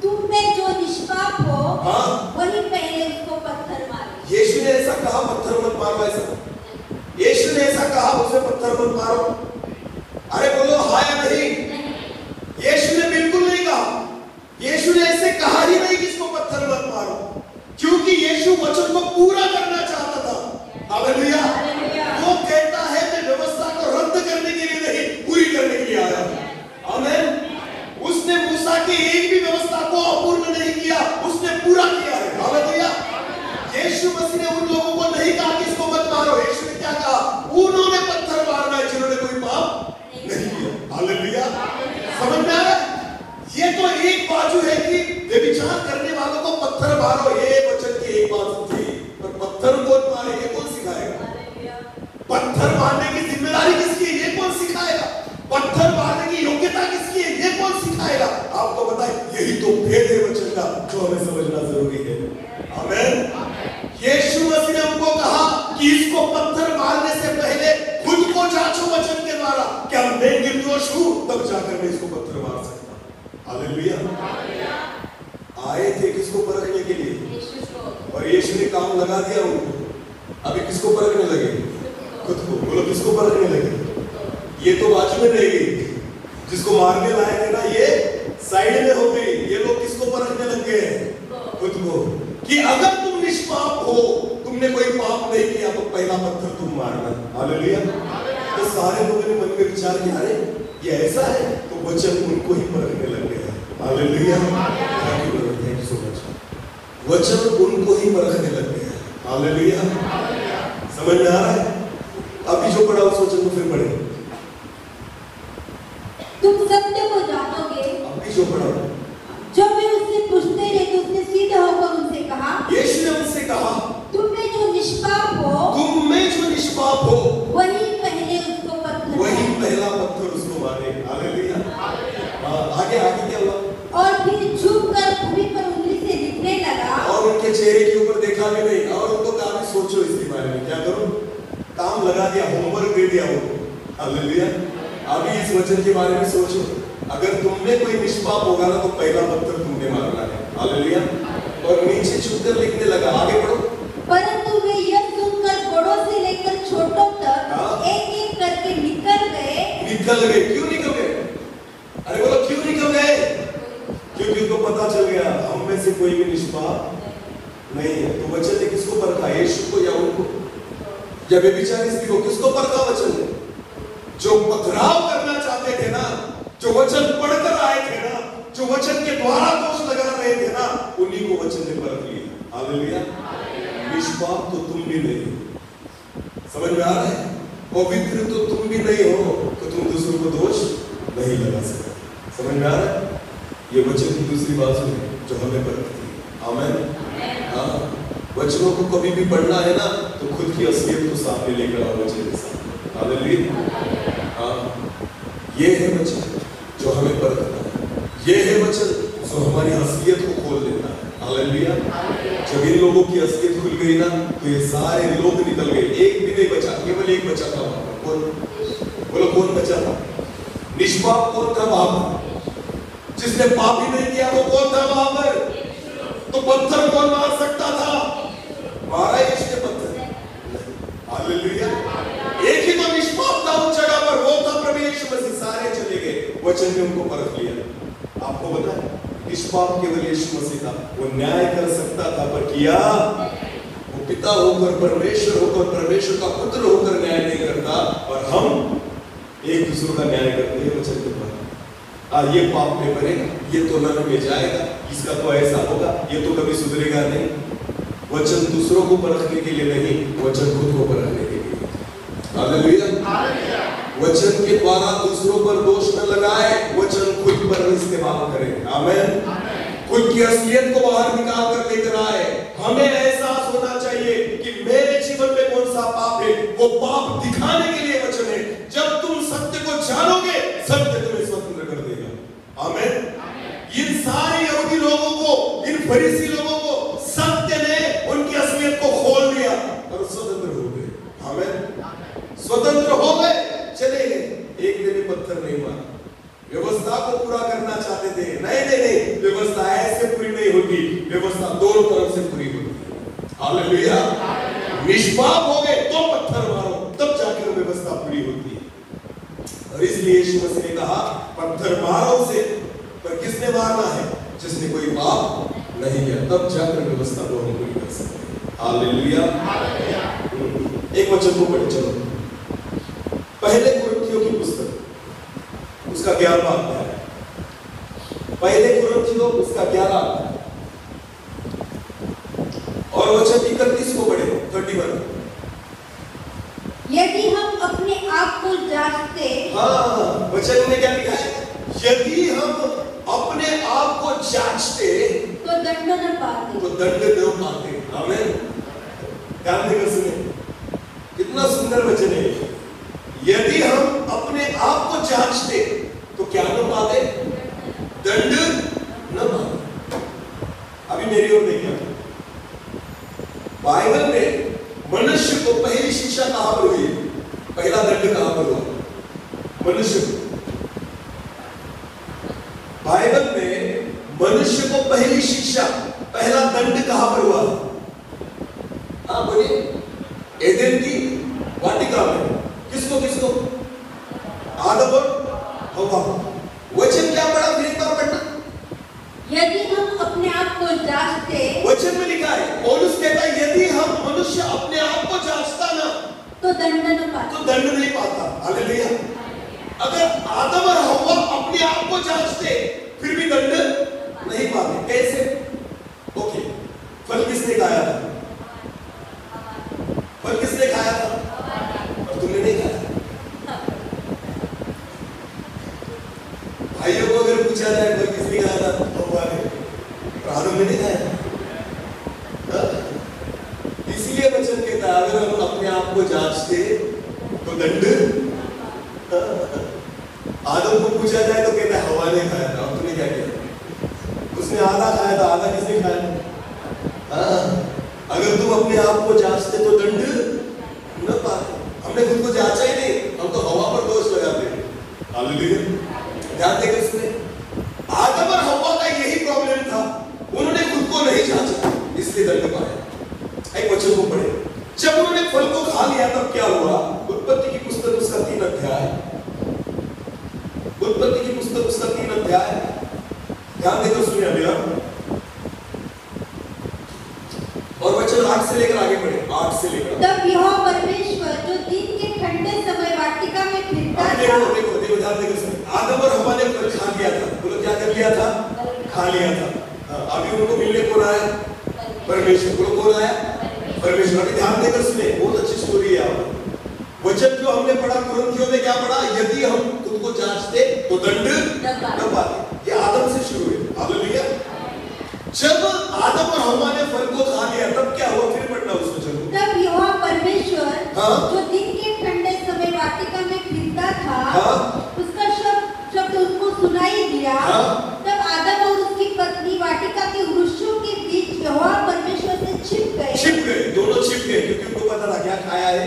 तुम में जो निष्पाप हो, हाँ? वही पहले उसको पत्थर मारे। यीशु ने ऐसा कहा पत्थर मत मारो, ऐसा यीशु ने ऐसा कहा उसे पत्थर मत मारो? अरे बोलो हाँ या नहीं? यीशु ने बिल्कुल नहीं कहा। यीशु ने ऐसे कहा ही नहीं कि इसको पत्थर मत मारो, क्योंकि यीशु वचन को पूरा करना चाहता था। हालेलुया। वो कहता है मैं व्यवस्था को रद्द करने के लिए नहीं, पूरी करने के लिए आया। आमीन। उसने मूसा की एक भी व्यवस्था को अपूर्ण नहीं किया, उसने पूरा किया है। हालेलुया। यीशु मसीह ने उन लोगों को नहीं कहा कि इसको मत मारो। यीशु ने क्या कहा? उन्होंने पत्थर मारना है जिन्होंने कोई पाप नहीं किया। हालेलुया। समझ में आ रहा है? ये तो एक बाजू है कि व्यभिचार करने वालों को पत्थर मारो, ये वचन की एक बाजू थी, पर पत्थर कौन मारे ये कौन सिखाएगा? पत्थर मारने की जिम्मेदारी किसकी है? ये कौन सिखाएगा? पत्थर मारने की योग्यता किसकी है? ये कौन सिखाएगा? आपको पता है, यही तो भेद है वचन का जो हमें समझना जरूरी है। आमीन। यीशु मसीह ने उनको कहा कि इसको पत्थर मारने से पहले खुद को जांचो वचन के द्वारा, क्या मैं निर्दोष हूं? तब जाकर मैं इसको पत्थर मार सकता। हालेलुया। आए थे किसको परखने के लिए? और यीशु ने काम लगा दिया उनको। अभी किसको परखने लगे? खुद को। बोलो किसको परखने लगे? ये तो बाजू में रह गई, जिसको मारने लाए थे ना ये साइड में हो गई। ये लोग किसको परखने लग गए? हालेलुया। तो सारे लोगों ने मन में विचार किया, अरे ये ऐसा है, तो वचन उनको ही परखने लग गया। Hallelujah, thank you so much. वचन उनको ही परखने लग गया। हालेलुया, समझ में आ रहा है? अभी जो पढ़ा उस वचन को फिर पढ़े। तुम सत्य को जानोगे। अभी जो पढ़ा, जब वे उससे पूछते रहे तो उसने सीधे होकर उनसे कहा, यीशु ने उनसे कहा, तुम में जो निष्पाप हो, तुम में जो निष्पाप हो, वही पहले उसको पत्थर, वही पहला पत्थर उसको मारे। हालेलुया। आगे आगे क्या हुआ? और फिर झुककर भूमि पर उंगली से लिखने लगा, और उनके चेहरे के ऊपर देखा भी नहीं, और उनको कहा भी सोचो इसके बारे में, क्या करूं? काम लगा दिया, होमवर्क दे दिया उनको। हालेलुया। अभी इस वचन के बारे में सोचो, अगर तुम में कोई निष्पाप होगा ना तो पहला पत्थर तुमने मारना है। हालेलुया। और नीचे झुककर लिखने लगा। आगे पढ़ो। परंतु वे यह सुनकर बड़ों से लेकर छोटों तक एक एक करके निकल गए। निकल गए। क्यों निकल गए? अरे बोलो, क्यों निकल गए? क्योंकि उनको पता चल गया हम में से कोई भी निष्पाप नहीं है। तो वचन ने किसको परखा? यीशु को या उनको? या व्यभिचारी स्त्री को? किसको परखा वचन ने? जो पथराव करना चाहते थे ना, जो वचन पढ़कर आए थे ना, जो वचन के द्वारा दोष लगा रहे थे ना, उन्हीं को वचन ने परख लिया। हालेलुया। निष्पाप तो तुम भी नहीं। समझ में आ रहा है? पवित्र तो तुम भी नहीं हो, तो तुम दूसरों को दोष नहीं लगा सकते। समझ में आ रहा है? ये वचन की दूसरी बात है जो हमें परखती है। आमीन। हाँ, वचनों को कभी भी पढ़ना है ना तो खुद की असलियत को सामने लेकर आओ वचन के साथ। हालेलुया। हाँ, ये है वचन जो हमें परखता है। ये है वचन जो हमारी असलियत को खोल देता है। हालेलुया। जब इन लोगों की असलियत खुल गई ना तो ये सारे लोग निकल गए, एक भी नहीं बचा, केवल एक बचा था। कौन? बोलो, कौन बचा था? निष्पाप कौन था वहां पर? जिसने पाप ही नहीं किया वो कौन था वहां पर? तो पत्थर कौन मार सकता था? मारा यीशु ने पत्थर। हालेलुया। एक ही तो निष्पाप था उस जगह पर, वो था प्रभु यीशु मसीह। सारे चले गए, वचन ने उनको परख लिया। आपको पता है, निष्पाप केवल यीशु मसीह था। वो न्याय कर सकता था पर किया। वो पिता होकर, परमेश्वर होकर, परमेश्वर का पुत्र होकर न्याय नहीं करता, और हम एक दूसरे का न्याय करते हैं वचन के द्वारा। ये पाप में पड़ेगा, ये तो नरक में जाएगा, इसका तो ऐसा होगा, ये तो कभी सुधरेगा नहीं। वचन दूसरों को परखने के लिए नहीं, वचन खुद को परखने के लिए। हालेलुया। वचन के द्वारा दूसरों पर दोष न लगाए, वचन खुद पर इस्तेमाल करें। आमीन। खुद की असलियत को बाहर निकाल कर लेकर आए। हमें एहसास होना चाहिए कि मेरे जीवन में कौन सा पाप है, वो पाप दिखाने के लिए वचन है। जब तुम सत्य को जानोगे, सत्य तुम्हें स्वतंत्र कर देगा। आमीन। इन सारे यहूदी लोगों को, इन फरीसी लोगों को सत्य ने उनकी असलियत को खोल दिया और स्वतंत्र हो गए। आमीन। स्वतंत्र हो गए, चले गए। एक ने भी पत्थर नहीं मारा। व्यवस्था को पूरा करना चाहते थे, नहीं, व्यवस्था ऐसे पूरी नहीं होती, व्यवस्था दोनों तरफ से पूरी होती है। हालेलुया। निष्पाप हो गए तो पत्थर मारो, तब जाकर व्यवस्था पूरी होती है। और इसलिए यीशु मसीह ने कहा, पत्थर मारो उसे, पर किसने मारना है? जिसने कोई पाप नहीं किया, तब जाकर व्यवस्था को हम पूरी कर सकते हैं। हालेलुया। एक वचन को पढ़े चलो, पहले कुरिन्थियों की पुस्तक, उसका 11वां अध्याय। पहले कुरिन्थियों उसका 11वां अध्याय और वचन 31 को पढ़े, 31। यदि हम अपने आप को जांचते, हाँ, वचन में क्या लिखा है? यदि हम अपने आप को जांचते तो दंड न पाते, तो दंड न पाते। आमीन। ध्यान देकर सुने, कितना सुंदर वचन है। यदि हम अपने आप को जांचते तो क्या न पाते? दंड न पाते। अभी मेरी ओर देखिए, बाइबल में मनुष्य को पहली शिक्षा कहां पर हुई? पहला दंड कहां पर हुआ? मनुष्य को। बाइबल में मनुष्य को पहली शिक्षा, पहला दंड कहां पर हुआ? हाँ बोलिए। एदेन की वाटिका में। किसको? आदम और हव्वा। वचन क्या पढ़ा? फिर एक बार पढ़ना। यदि हम अपने आप को जांचते, वचन में लिखा है, पौलुस कहता है, यदि हम मनुष्य अपने आप को जांचता ना तो दंड न पाता। तो दंड नहीं पाता। हालेलुया। अगर आदम और हव्वा अपने आप को जांचते फिर भी दंड नहीं पाते। कैसे? ओके, फल किसने खाया था? फल किसने खाया था? और तुमने नहीं खाया। भाइयों को अगर पूछा जाए फल किसने खाया था? हव्वा ने। और आदम ने नहीं खाया। इसलिए वचन कहता है अगर हम अपने आप को जांचते तो दंड। आदम को पूछा जाए तो कहता है हवा ने खाया था। और तूने क्या किया? उसने आधा खाया था, आधा किसने खाया? अगर तुम अपने आप को जांचते तो दंड न पाते। हमने खुद को जांचा ही नहीं, हम तो हवा पर दोष लगाते हैं। हालेलुया। ध्यान देकर सुने, आदम और हव्वा का यही प्रॉब्लम था, उन्होंने खुद को नहीं जांचा, इसलिए दंड पाया। एक वचन को पढ़े, जब उन्होंने फल को खा लिया तब क्या हुआ? उत्पत्ति की पुस्तक उसका 3 अध्याय, उत्पत्ति की पुस्तक उसका 3 अध्याय, ध्यान देकर सुनिए अभी। और वचन 8 से लेकर आगे बढ़े, 8 से लेकर। तब यहोवा परमेश्वर जो दिन के ठंडे समय वाटिका में फिरता था। देखो देखो देखो, ध्यान देकर सुनिए। आदम और हव्वा ने फल खा लिया था। बोलो क्या कर लिया था? खा लिया था। अभी उनको मिलने कौन आया? परमेश्वर। बोलो कौन आया? परमेश्वर। अभी ध्यान देकर सुने, बहुत अच्छी स्टोरी है। आप वचन जो हमने पढ़ा कुरिन्थियों में क्या पढ़ा? यदि हम खुद को जांचते तो दंड न पाते। ये आदम से शुरू है। हालेलुया। जब आदम और हव्वा ने फल को खा लिया तब क्या हुआ? फिर पढ़ना उस वचन को। तब यहोवा परमेश्वर जो दिन के ठंडे समय वाटिका में फिरता था, उसका शब्द उसको सुनाई दिया। तब आदम और उसकी पत्नी वाटिका के वृक्षों के बीच यहोवा परमेश्वर से छिप गए। छिप गए, दोनों छिप गए, क्योंकि उनको पता था क्या खाया है?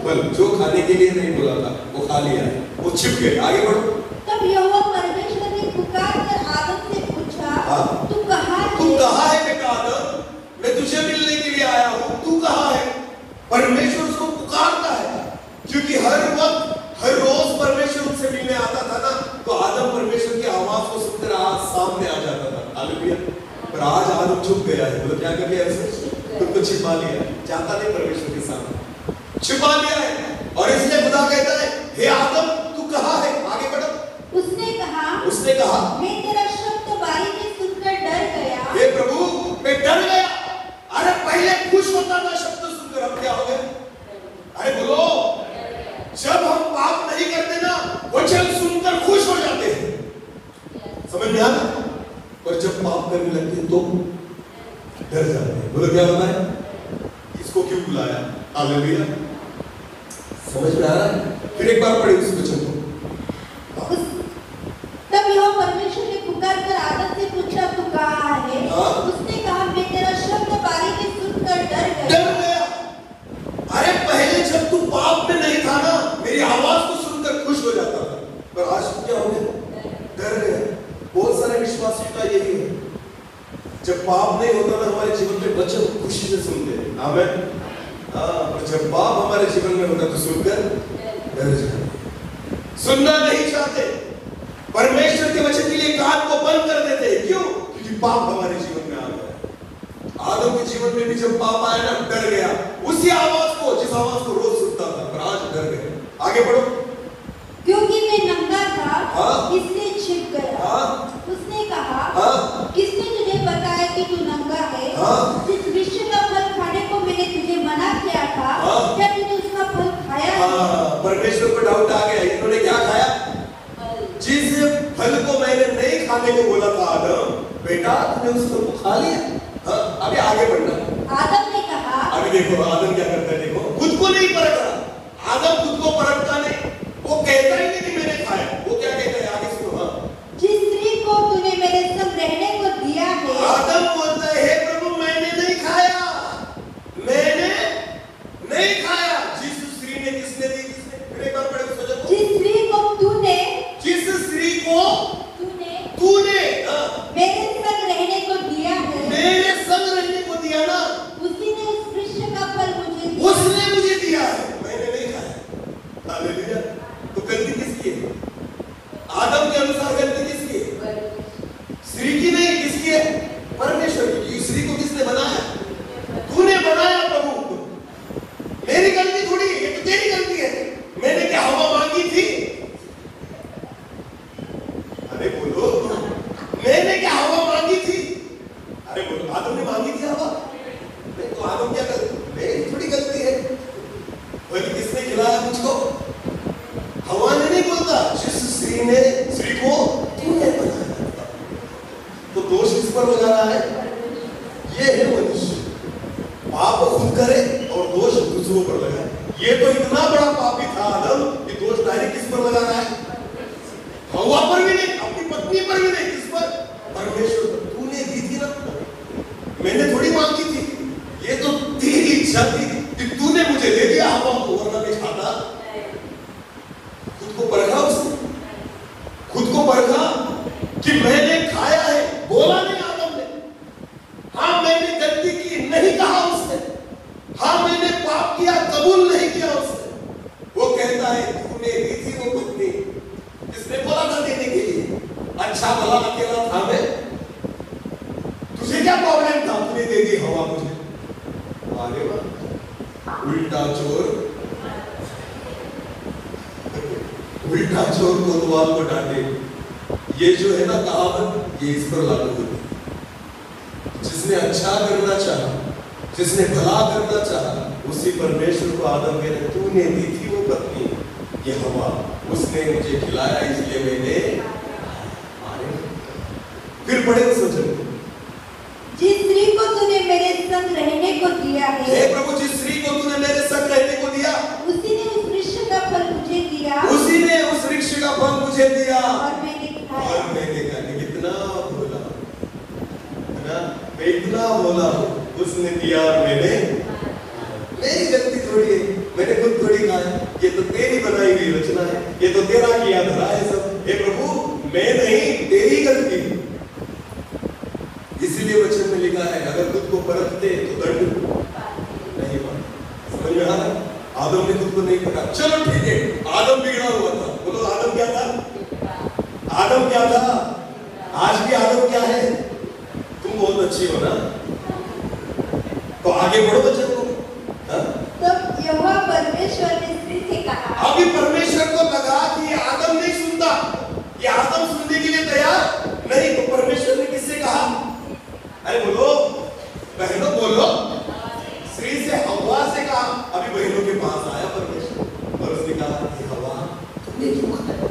फल। जो खाने के लिए नहीं बोला था वो खा लिया है, वो छिप गए। आगे बढ़ो। तब यहोवा परमेश्वर ने पुकार कर आदम से पूछा, तू कहाँ है? तू कहाँ है बेटा आदम? मैं तुझे मिलने के लिए आया हूँ, तू कहाँ है? परमेश्वर उसको पुकारता है, क्योंकि हर वक्त हर रोज परमेश्वर उससे मिलने आता था ना, तो आदम परमेश्वर की आवाज को सुनकर आज सामने आ जाता था। हालेलुया। पर आज आदम छुप गया है। बोलो क्या कर लिया? खुद को छिपा लिया, चाहता नहीं परमेश्वर के सामने, छिपा लिया है। और इसलिए खुदा कहता है, हे आदम तू कहाँ है? आगे बढ़ो। उसने कहा, मैं तेरा शब्द बारीकी सुनकर डर गया। हे प्रभु मैं डर गया। अरे पहले खुश होता था शब्द सुनकर, अब क्या हो गया? अरे बोलो, जब हम पाप नहीं करते ना, वचन सुनकर खुश हो जाते हैं। समझ में आना? पर जब पाप करने लगते तो डर जाते हैं। बोलो क्या होता है? इसको क्यों बुलाया? हालेलुया। समझ में आ रहा है? फिर एक बार पढ़े उस वचन को। तब यहोवा परमेश्वर ने पुकार कर आदम से पूछा, तू कहाँ है? उसने कहा, मैं तेरा शब्द बारीकी सुनकर डर गया। अरे पहले जब तू पाप में नहीं था ना, मेरी आवाज को सुनकर खुश हो जाता था, पर आज क्या हो गया? डर गया। बहुत सारे विश्वासियों का यही है, जब पाप नहीं होता ना हमारे जीवन में वचन खुशी से सुनते हैं। आमीन। और जब पाप हमारे जीवन में होता तो सुनकर डर जाते, सुनना नहीं चाहते, परमेश्वर के वचन के लिए कान को बंद कर देते हैं। क्यों? क्योंकि पाप हमारे जीवन में आ गया। आदम के जीवन में भी जब पाप आया ना, डर गया उसी आवाज को, जिस आवाज को रोज सुनता था, पर आज डर गया। आगे बढ़ो। क्योंकि मैं नंगा था, इसलिए छिप गया। उसने कहा, किसने तुझे बताया कि तू नंगा है? जिस वृक्ष का फल खाने को मैंने तुझे मना किया था, क्या तूने उसका फल खाया? परमेश्वर को डाउट आ गया, इन्होंने क्या खाया? जिस फल को मैंने नहीं खाने को बोला था आदम, बेटा तूने उस फल को खा लिया। अभी आगे बढ़ना। आदम ने कहा, अभी देखो आदम क्या करता है, देखो खुद को नहीं परख रहा। आदम खुद को परखता नहीं, वो कहता ही नहीं कि मैंने खाया। वो क्या कहता है? आगे सुनो। जिस स्त्री को तूने मेरे संग रहने को दिया है। आदम बोलता है, हे प्रभु मैंने नहीं खाया, मैंने नहीं खाया। जिस स्त्री ने किसने दी? किसने? फिर एक बार पढ़े उस वचन को। जिस स्त्री को तूने, जिस स्त्री को तूने मेरे संग रहने को दिया है, मेरे संग रहने को दिया ना, उसी ने उस वृक्ष का फल मुझे दिया। उसने मुझे दिया है, मैंने नहीं खाया। हालेलुया। तो गलती किसकी है? आदम के अनुसार गलती किसकी है? स्त्री की नहीं, ये तो इतना बड़ा पापी था आदम कि दोष डायरेक्ट किस पर लगा रहा है? हवा पर भी नहीं, अपनी पत्नी पर भी नहीं, किस पर? परमेश्वर पर। तूने दी थी ना, मैंने थोड़ी मांगी थी, ये तो तेरी इच्छा थी कि तूने मुझे दे दिया हवा को, वरना मैं खाता। खुद को परखा उसने, खुद को परखा कि मैंने खाया है, बोला नहीं आदम ने। हाँ मैंने गलती की, नहीं कहा उसने। हाँ मैंने पाप किया, कबूल नहीं किया उसने। वो कहता है तूने दी थी वो पत्नी, किसने बोला था देने के लिए? अच्छा भला अकेला था मैं, तुझे क्या प्रॉब्लम था? तूने दे दी हवा मुझे। अरे वाह, उल्टा चोर, उल्टा चोर कोतवाल को डांटे। ये जो है ना कहावत, ये इस पर लागू होती है। जिसने अच्छा करना चाहा, जिसने भला करना चाहा, उसी परमेश्वर को आदम कहते तूने दी थी वो पत्नी, ये हवा, उसने मुझे खिलाया इसलिए मैंने। फिर पढ़े उस वचन, जिस स्त्री को तूने मेरे संग रहने को दिया है, हे प्रभु जिस स्त्री को तूने मेरे संग रहने को दिया, उसी ने उस वृक्ष का फल मुझे दिया, उसी ने उस वृक्ष का फल मुझे दिया और मैंने खाया। और मैंने खाया। कितना भोला है ना, मैं इतना भोला हूँ, उसने दिया और मैंने, मेरी गलती थोड़ी है, मैंने खुद थोड़ी खाया, ये तो तेरी बनाई हुई रचना है, ये तो तेरा किया धरा है सब। हे प्रभु मैं नहीं, तेरी गलती। इसीलिए वचन में लिखा है अगर खुद को परखते तो दंड नहीं पाते। समझ में आ रहा है? आदम ने खुद को नहीं पकड़ा, चलो ठीक है, आदम बिगड़ा हुआ था। बोलो आदम क्या था? आदम क्या था? आज भी आदम क्या है? तुम बहुत अच्छी हो ना, तो आगे बढ़ो वचन को। तब यहोवा परमेश्वर ने स्त्री से कहा, अभी परमेश्वर को लगा कि ये आदम नहीं सुनता, ये आदम सुनने के लिए तैयार नहीं, तो परमेश्वर ने किससे कहा? अरे बोलो बहनों, बोलो। स्त्री से हवा से कहा। अभी बहनों के पास आया परमेश्वर और उसने कहा हवा तुमने क्यों खाया?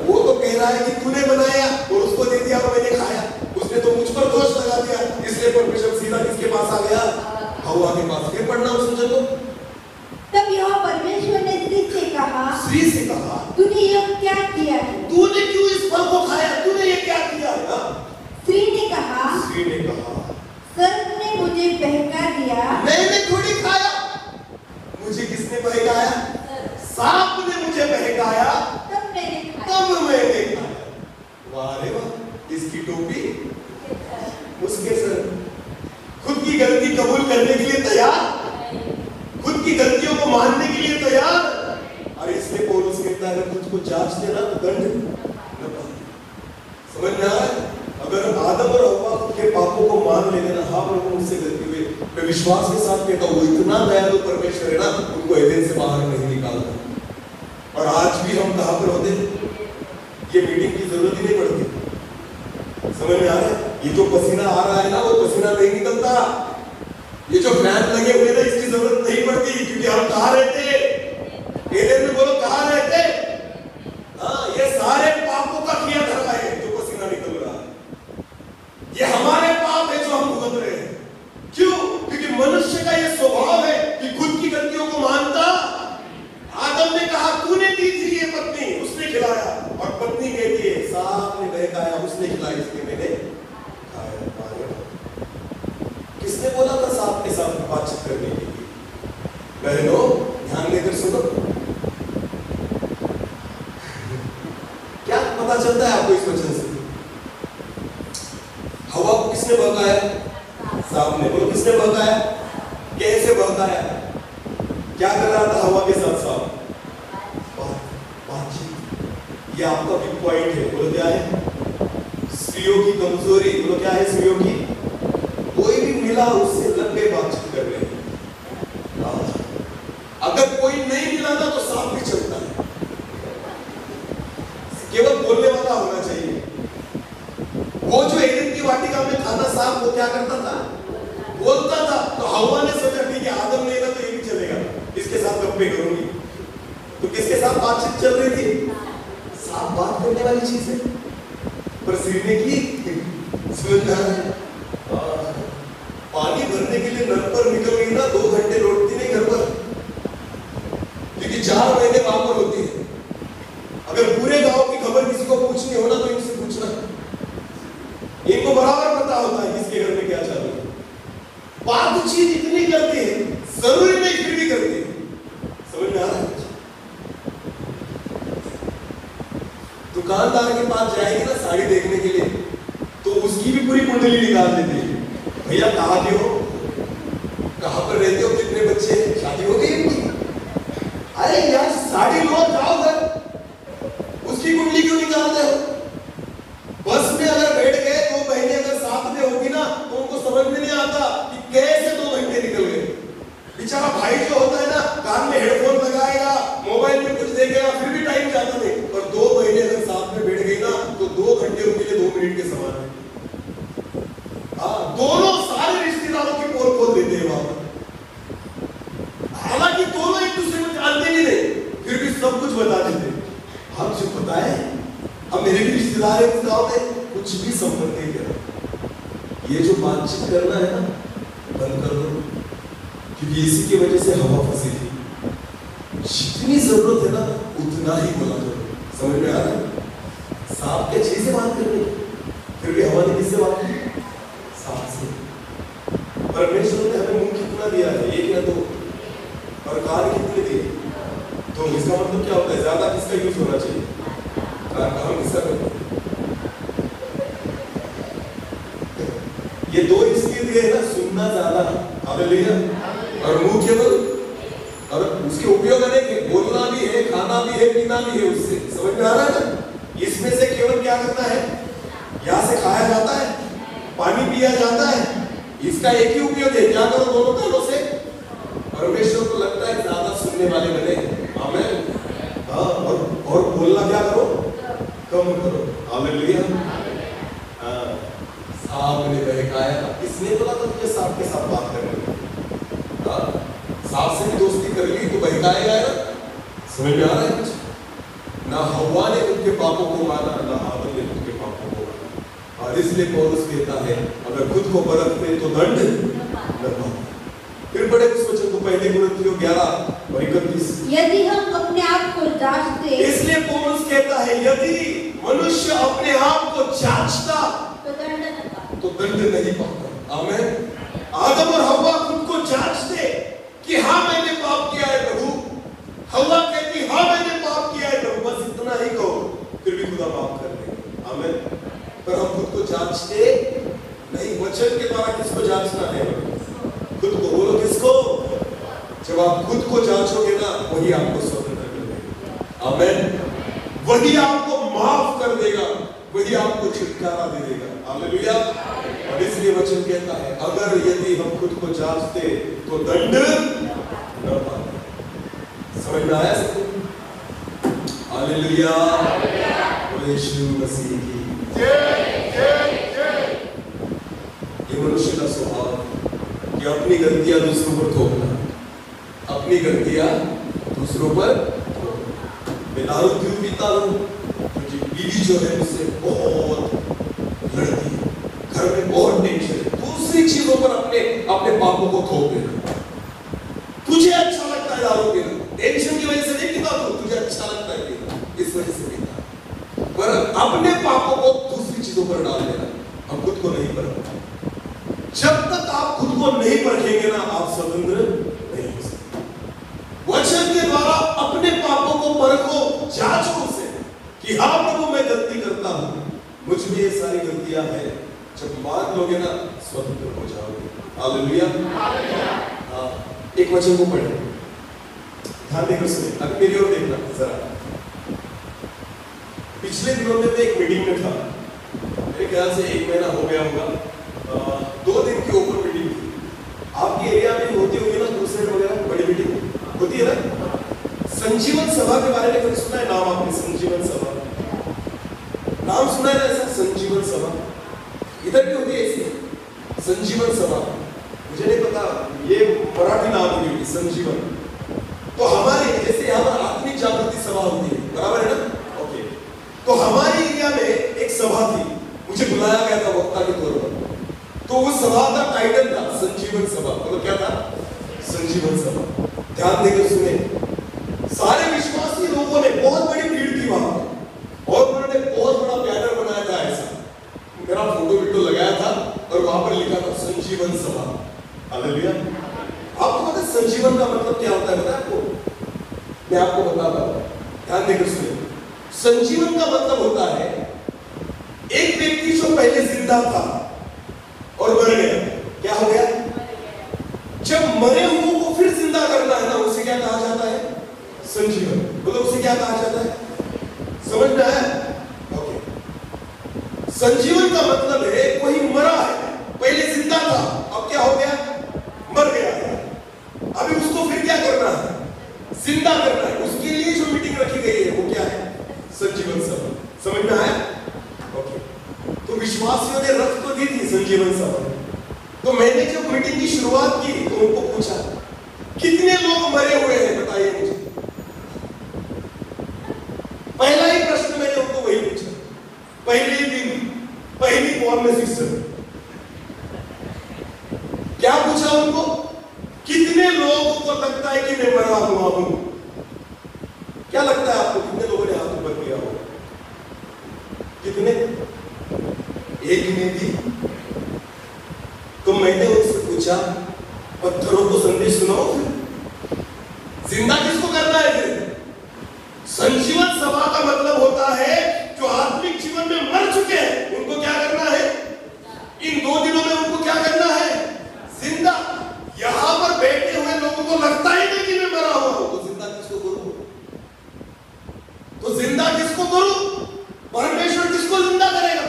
वो तो कह रहा है कि तूने बनाया और उसको दे दिया और मैंने खाया, उसने तो मुझ पर दोष लगा दिया। इसलिए परमेश्वर सीधा किसके पास आ गया? हवा के पास। फिर पढ़ना उस वचन को। तब यहोवा परमेश्वर ने स्त्री से कहा, स्त्री से कहा तूने यह क्या किया है? तूने क्यों इस फल को खाया? तूने ये क्या किया? स्त्री ने कहा, स्त्री ने कहा सर्प ने मुझे बहका दिया। मैंने थोड़ी खाया, मुझे किसने बहकाया? सांप ने मुझे बहकाया, तब मैंने खाया। तब मैंने खाया। वाह रे वाह, इसकी टोपी उसके सर। खुद की गलती कबूल करने के लिए तैयार, खुद की गलतियों को मानने के लिए तैयार। और इसलिए पौलुस कहता है खुद को जांच लेना तो दंड न पाए। समझ में आ रहा है? अगर आदम और हव्वा के पापों को मान लेंगे ना, हाँ प्रभु मुझसे गलती हुई, मैं विश्वास के साथ कहता हूँ वो इतना दयालु परमेश्वर है ना, उनको एदेन से बाहर नहीं निकालता। और आज भी हम कहाँ पर होते, ये मीटिंग की जरूरत ही नहीं पड़ती। समझ में आ रहा है? ये जो पसीना आ रहा है ना, वो पसीना नहीं निकलता। ये जो फैन लगे हुए ना, इसकी जरूरत नहीं पड़ती, क्योंकि हम कहाँ रहते? एदेन में। बोलो कहाँ रहते? हाँ, ये सारे पापों का किया धरा है जो पसीना निकल रहा है। ये हमारे पाप है जो हम भुगत रहे हैं। क्यों? क्योंकि मनुष्य का ये स्वभाव है कि खुद की गलतियों को मानता। आदम ने कहा तूने दी थी ये पत्नी, उसने खिलाया, और पत्नी कहती है सांप ने बहकाया, उसने खिलाई, इसलिए मैंने खाया। किसने बोला था सांप के साथ बातचीत करने के लिए? बहनों ध्यान देकर सुनो। क्या पता चलता है आपको इस वचन से? हवा को किसने बहकाया? सांप ने। बोलो किसने बहकाया? कैसे बहकाया? क्या कर रहा था हवा के साथ सांप? बातचीत। ये आपका बिग पॉइंट है। बोलो क्या है? स्त्रियों की कमजोरी। बोलो क्या है स्त्रियों की? कोई भी मिला उससे लग गए बातचीत कर रहे हैं। अगर कोई नहीं मिला ना तो सांप भी चलता है। केवल बोलने वाला होना चाहिए। वो जो एदेन की वाटिका में था ना सांप, वो क्या करता था? बोलता था। तो हवा ने सोचा ठीक है आदम नहीं ना तो ये भी चलेगा, इसके साथ गप्पे करूंगी। तो किसके साथ बातचीत चल रही थी? सांप बात करने वाली चीज है, पर स्त्री ने की। समझ में आ रहा है? पानी भरने के लिए नल पर निकल गई ना, 2 घंटे लौटती नहीं घर पर। बातचीत इतनी करती है, जरूरी नहीं फिर भी करती है। समझ में आ रहा है? दुकानदार के पास जाएगी ना साड़ी देखने के लिए, तो उसकी भी पूरी कुंडली निकाल देती है। भैया कहाँ के हो, कहाँ पर रहते हो, कितने बच्चे हैं, शादी हो गई इनकी? अरे यार साड़ी लो, जाओ घर, उसकी कुंडली क्यों निकालते हो? बस में अगर बैठ गए 2 महीने अगर साथ में होगी ना, तो उनको समझ में नहीं आता कि कैसे 2 महीने निकल गए। बेचारा भाई जो होता है ना, कान में हेडफोन लगाएगा, मोबाइल में कुछ देखेगा, फिर भी टाइम जाता नहीं। और 2 महीने अगर साथ में बैठ गई ना, तो 2 घंटे उनके लिए 2 मिनट के समान है। दोनों सारे रिश्तेदारों की पोल खोल देते हैं वहां पर। हालांकि दोनों एक दूसरे को जानते नहीं रहे, फिर भी सब कुछ बता देते। आप जो पता है, अब मेरे भी रिश्तेदार है इस गांव में, कुछ भी संबंध नहीं करा। ये जो बातचीत करना है ना, बंद कर दो, क्योंकि इसी की वजह से हवा फंसी थी। जितनी जरूरत है ना, उतना ही बोला करो। समझ में आ रहा है? सांप के चीज से बात करनी, फिर भी हवा ने किससे बात की? सांप से। परमेश्वर ने हमें मुंह कितना दिया है? 1 या 2, और कान कितने दिए? तो इसका मतलब क्या होता है? ज्यादा किसका यूज होना चाहिए? काम किसका करते? ये 2 इसलिए दिए है ना, सुनना ज्यादा, हालेलुया, और मुंह केवल, और उसके उपयोग अनेक है, बोलना भी है, खाना भी है, पीना भी है उससे। समझ में आ रहा है ना? इसमें से केवल क्या करना है? यहाँ से खाया जाता है, पानी पिया जाता है, इसका एक ही उपयोग है। क्या करो दोनों कानों से? परमेश्वर को लगता है ज्यादा सुनने वाले बने। आमीन। हाँ, और बोलना क्या करो? कम करो। हालेलुया। सांप ने बहकाया, किसने बोला था तुझे सांप के साथ बात करने को? सांप से भी दोस्ती कर ली तो बहकाएगा ना? समझ में आ रहा है कुछ? ना हव्वा ने उनके पापों को माना, ना आदम ने उनके पापों को माना। और इसलिए पौलुस कहता है, अगर खुद को परखते तो दंड न पाओ। फिर पढ़े उस वचन को, पहले कुरिन्थियों 11:31। यदि हम अपने आप को जांचते, इसलिए पौलुस कहता है, यदि मनुष्य अपने आप को जांचता तो दंड नहीं पाता। आमीन। आदम और हव्वा खुद को जांचते कि हाँ मैंने पाप किया है प्रभु, हव्वा कहती हाँ मैंने पाप किया है प्रभु, बस इतना ही कहो, फिर भी खुदा माफ कर देगा। आमीन। पर हम खुद को जांचते नहीं। वचन के द्वारा किसको जांचना है? खुद को। बोलो किसको? जब आप खुद को जांचोगे ना, वही आपको स्वतंत्र कर देगा। आमीन। वही आपको माफ कर देगा, वही आपको छुटकारा दे देगा। हालेलुया। और इसलिए वचन कहता है, अगर यदि हम खुद को जांचते तो दंड न पाते। समझ में आया सबको? हालेलुया। यीशु मसीह की ये मनुष्य का स्वभाव है कि अपनी गलतियां दूसरों पर थोपना, अपनी गलतियां दूसरों पर थोपना। मैं दारू क्यों पीता हूं? क्योंकि बीवी जो है मुझसे बहुत लड़ती है, घर में बहुत टेंशन है, दूसरी चीजों पर अपने पापों को थोप देना। तुझे अच्छा लगता है दारू पीना, टेंशन की वजह से नहीं पीता तू, तुझे अच्छा लगता है पीना, इस वजह से पीता। पर अपने पापों को दूसरी चीजों पर डाल देना। हम खुद को नहीं परखते। जब तक आप खुद को नहीं परखेंगे ना, आप स्वतंत्र नहीं हो सकते। वचन के द्वारा अपने पापों को परखो, जांचो उसे कि हाँ प्रभु मैं गलती करता हूं, मुझ में ये सारी गलतियां हैं। जब मान लोगे ना, स्वतंत्र हो जाओगे। हालेलुया। हाँ, एक वचन को पढ़े, ध्यान देकर सुने, अभी मेरी ओर देखना जरा। पिछले दिनों में मैं एक मीटिंग में था, मेरे ख्याल से 1 महीना हो गया होगा। 2 दिन की ओपन मीटिंग थी। आपके एरिया में होती होगी ना क्रूसेड वगैरह, बड़ी मीटिंग होती है ना? संजीवन सभा के बारे में कभी सुना है नाम आपने? संजीवन सभा नाम सुना है ना? ऐसा संजीवन सभा इधर भी होती है ऐसी संजीवन सभा। मुझे नहीं पता, ये मराठी नाम होगी संजीवन। तो हमारे जैसे यहाँ पर आत्मिक जागृति सभा होती है, बराबर है ना? ओके। तो हमारे एरिया में एक सभा थी, मुझे बुलाया गया था वक्ता के तौर पर। तो उस सभा का टाइटल था संजीवन सभा। मतलब क्या था? संजीवन सभा। ध्यान देकर सुने। सारे विश्वासी लोगों ने, बहुत बड़ी भीड़ थी वहां, और उन्होंने बहुत बड़ा बैनर बनाया था ऐसा, मेरा फोटो लगाया था, और वहां पर लिखा था संजीवन सभा। हालेलुया। आपको पता है संजीवन का मतलब क्या होता है? पता है आपको? मैं आपको बताता हूं, ध्यान देकर सुनिए। संजीवन का मतलब होता है एक व्यक्ति जो पहले जिंदा था और मर गया, क्या हो गया? जब मरे हुओं को फिर जिंदा करना है ना, उसे क्या कहा जाता है? संजीवन। बोलो उसे क्या कहा जाता है? समझ में आया? ओके। संजीवन का मतलब है कोई मरा है, पहले जिंदा था, अब क्या हो गया? मर गया है। अभी उसको फिर क्या करना है? जिंदा करना है। उसके लिए जो मीटिंग रखी गई है वो क्या है? संजीवन सभा। समझ में आया? ओके। तो विश्वासियों ने रख तो दी थी संजीवन सभा। तो मैंने जब मीटिंग की शुरुआत की तो उनको पूछा कितने लोग मरे हुए हैं, बताइए मुझे। पहला ही प्रश्न मैंने उनको वही पूछा, पहले दिन, पहली कॉन्वेंस सिस्टम। क्या पूछा उनको? कितने लोगों को लगता है कि मैं मरा हुआ हूं? क्या लगता है आपको? कितने लोगों ने हाथ ऊपर किया हो? कितने? एक ने भी। तो मैंने उनसे पूछा पत्थरों को संदेश सुनाओ फिर। जिंदा किसको करना है फिर? संजीवन सभा का मतलब होता है जो आत्मिक जीवन में मर चुके हैं उनको क्या करना है? इन 2 दिनों में उनको क्या करना है? जिंदा। यहां पर बैठे हुए लोगों को लगता ही नहीं कि मैं मरा हुआ हूं, तो जिंदा किसको करूं? तो जिंदा किसको करूं? परमेश्वर किसको जिंदा करेगा?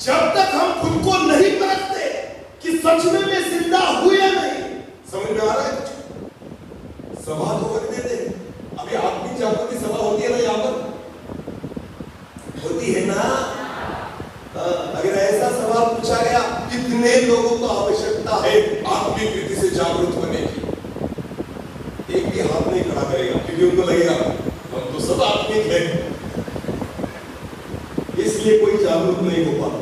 जब तक हम खुद को नहीं परखते कि सच में मैं जिंदा हूं या नहीं। समझ में आ रहा है कुछ? सभा तो कर देते हैं। अभी आत्मिक जागृति सभा होती है ना, यहां पर होती है ना। अगर ऐसा सवाल पूछा गया कितने लोगों को आवश्यकता है आत्मिक रीति से जागरूक होने की, एक भी हाथ नहीं खड़ा करेगा, क्योंकि उनको लगेगा हम तो सब आत्मिक है, इसलिए कोई जागरूक नहीं हो पाता,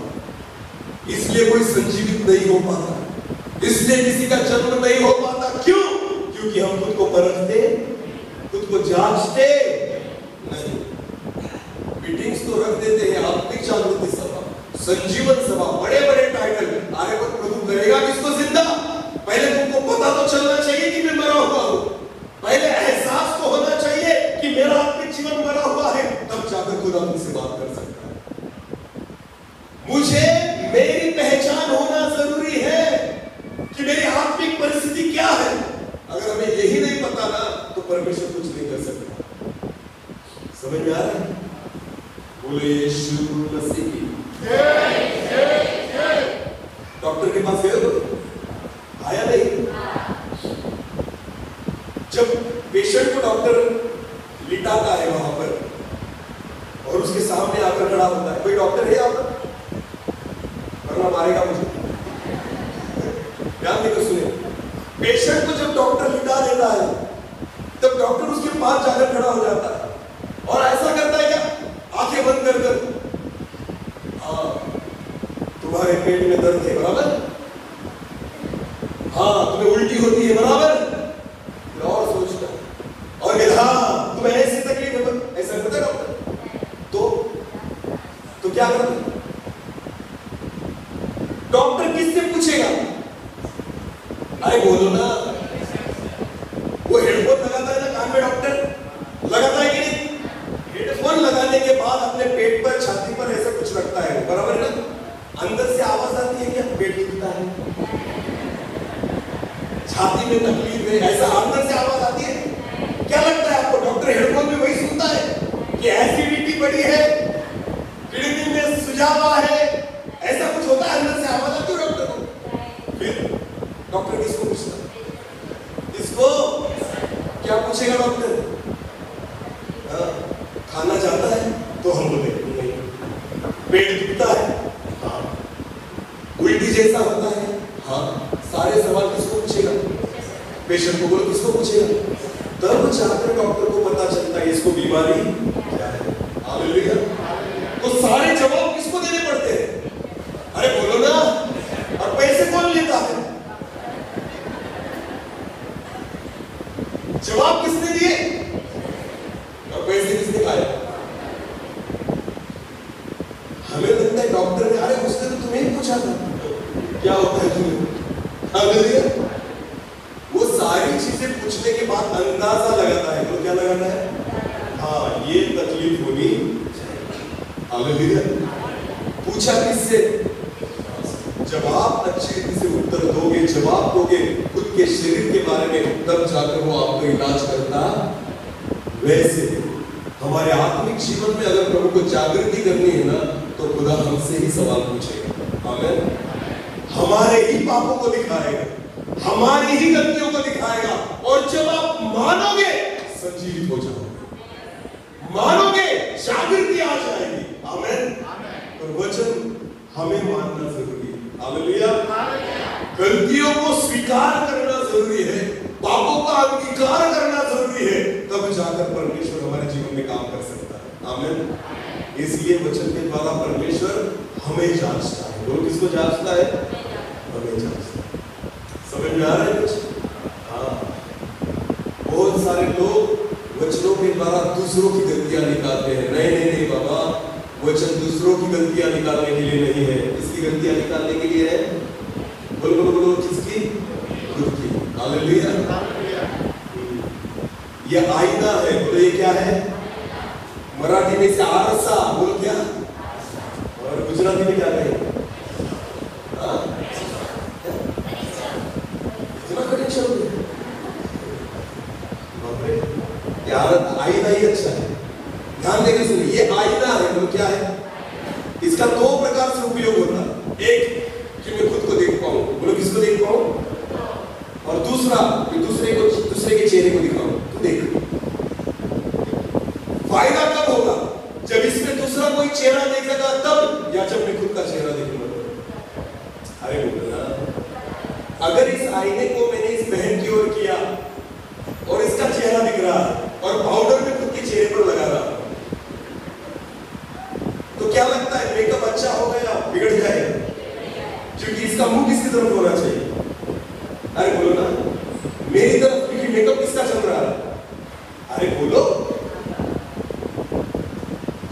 इसलिए कोई संजीवित नहीं हो पाता, इसलिए किसी का जन्म नहीं हो पाता। क्यों? क्योंकि हम खुद को परखते, खुद को जांचते नहीं। मीटिंग्स तो रख देते हैं, आत्मिक जागृति सभा, संजीवन सभा, बड़े बड़े टाइटल। आगे पर प्रभु करेगा किसको जिंदा? पहले तुमको पता तो चलना चाहिए कि मैं मरा हुआ हूं, पहले एहसास तो होना चाहिए कि मेरा आत्मिक जीवन मरा हुआ है, तब जाकर खुदा तुमसे बात कर सकता है। मुझे मेरी पहचान होना जरूरी है कि मेरी आत्मिक परिस्थिति क्या है। अगर हमें यही नहीं पता ना, तो परमेश्वर कुछ नहीं कर सकता। समझ में आ रहा है? बोले यीशु मसीह की डॉक्टर के पास गए तो आया नहीं। जब पेशेंट को डॉक्टर लिटाता है वहां पर और उसके सामने आकर खड़ा होता है, कोई डॉक्टर है यहाँ पर? वरना मारेगा मुझे। ध्यान देकर सुने। पेशेंट को जब डॉक्टर लिटा देता है तब डॉक्टर उसके पास जाकर खड़ा हो जाता है और ऐसा करता है क्या? आंखें बंद कर कर, तुम्हारे पेट में दर्द है, बराबर? हाँ, तुम्हें उल्टी होती है, बराबर? और सोचता और हाँ तुम्हें ऐसी तकलीफ है, ऐसा करता है डॉक्टर। तो क्या करता? डॉक्टर किससे पूछेगा? अरे बोलो ना। वो हेडफोन लगाता है ना कान में, डॉक्टर लगाता है कि नहीं? हेडफोन लगाने के बाद अपने पेट पर, छाती पर ऐसा कुछ रखता है, बराबर है ना? अंदर से आवाज आती है क्या? पेट दुखता है, छाती में तकलीफ है, ऐसा अंदर से आवाज आती है। क्या लगता है आपको? डॉक्टर हेडफोन में वही सुनता है कि एसिडिटी बढ़ी है, किडनी में सुझावा है, ऐसा कुछ होता है, अंदर से आवाज आती है डॉक्टर को। फिर डॉक्टर किसको पूछता है? किसको? क्या पूछेगा डॉक्टर? खाना चाहता है? तो हम बोले नहीं। पेट दुखता है? हाँ। उल्टी जैसा होता है? हाँ। सारे सवाल किसको पूछेगा? पेशेंट को बोलो, किसको पूछेगा? तब जाकर डॉक्टर को पता चलता है इसको बीमारी क्या है। हालेलुया। तो सारे जवाब किसको देने पड़ते हैं? अरे बोलो ना। और पैसे कौन लेता है? जवाब किसने दिए और पैसे किसने खाए? हमें लगता है डॉक्टर ने, अरे उसने तो तुम्हें पूछा था क्या होता है तुम्हें। हालेलुया। वो सारी चीजें पूछने के बाद अंदाजा लगाता है। तो क्या लगाता है? हाँ, ये तकलीफ होनी चाहिए। हालेलुया। पूछा किससे? जब आप अच्छी रीति से उत्तर दोगे, जवाब दोगे खुद के शरीर के बारे में, तब जाकर वो आपको इलाज करता। वैसे हमारे आत्मिक जीवन में अगर प्रभु को जागृति करनी है ना, तो खुदा हमसे ही सवाल पूछेगा। आमीन। हमारे ही पापों को दिखाएगा, हमारी ही गलतियों को दिखाएगा, और जब आप मानोगे संजीवित हो जाओगे, मानोगे जागृति आ जाएगी। आमीन। और वचन हमें मानना जरूरी है। हालेलुया। गलतियों को स्वीकार करना जरूरी है, पापों का अंगीकार करना जरूरी है, तब जाकर परमेश्वर हमारे जीवन में काम कर सकता है। आमीन। इसलिए वचन के द्वारा परमेश्वर हमें जांचता है। लोग किसको जांचता है? हमें जांचता है। समझ में आ रहा है कुछ? हाँ। बहुत सारे लोग वचनों के द्वारा दूसरों की गलतियां निकालते हैं। नहीं नहीं नहीं बाबा, वचन दूसरों की गलतियां निकालने के लिए नहीं है, इसकी गलतियां निकालने के लिए है। बोलो बोलो बोलो, किसकी? खुद की। हालेलुया। ये आईना है। बोलो ये क्या है? मराठी में से आरसा। बोलो क्या? और गुजराती में क्या कहें? इतना कठिन शब्द है। यार आईना ही अच्छा है। ध्यान देकर सुनिए, ये आईना है। बोलो क्या है? इसका दो प्रकार से उपयोग होता है। एक कि मैं खुद को देख पाऊं। बोलो किसको देख पाऊं? और दूसरा कि दूसरे के चेहरे को दिखाऊं। तो देख, फायदा कब होगा? जब इसमें दूसरा कोई चेहरा देखेगा तब, या जब मैं खुद का चेहरा देखूंगा। अरे बोलो ना, अगर इस आईने को मैंने इस बहन की ओर किया और इसका चेहरा दिख रहा और पाउडर में खुद के चेहरे पर लगा रहा, तो क्या लगता है? मेकअप अच्छा हो गया, बिगड़ जाएगा? क्योंकि इसका मुंह किसकी तरफ होना चाहिए? अरे बोलो ना, मेरी तरफ, क्योंकि मेकअप किसका चल रहा है? अरे बोलो।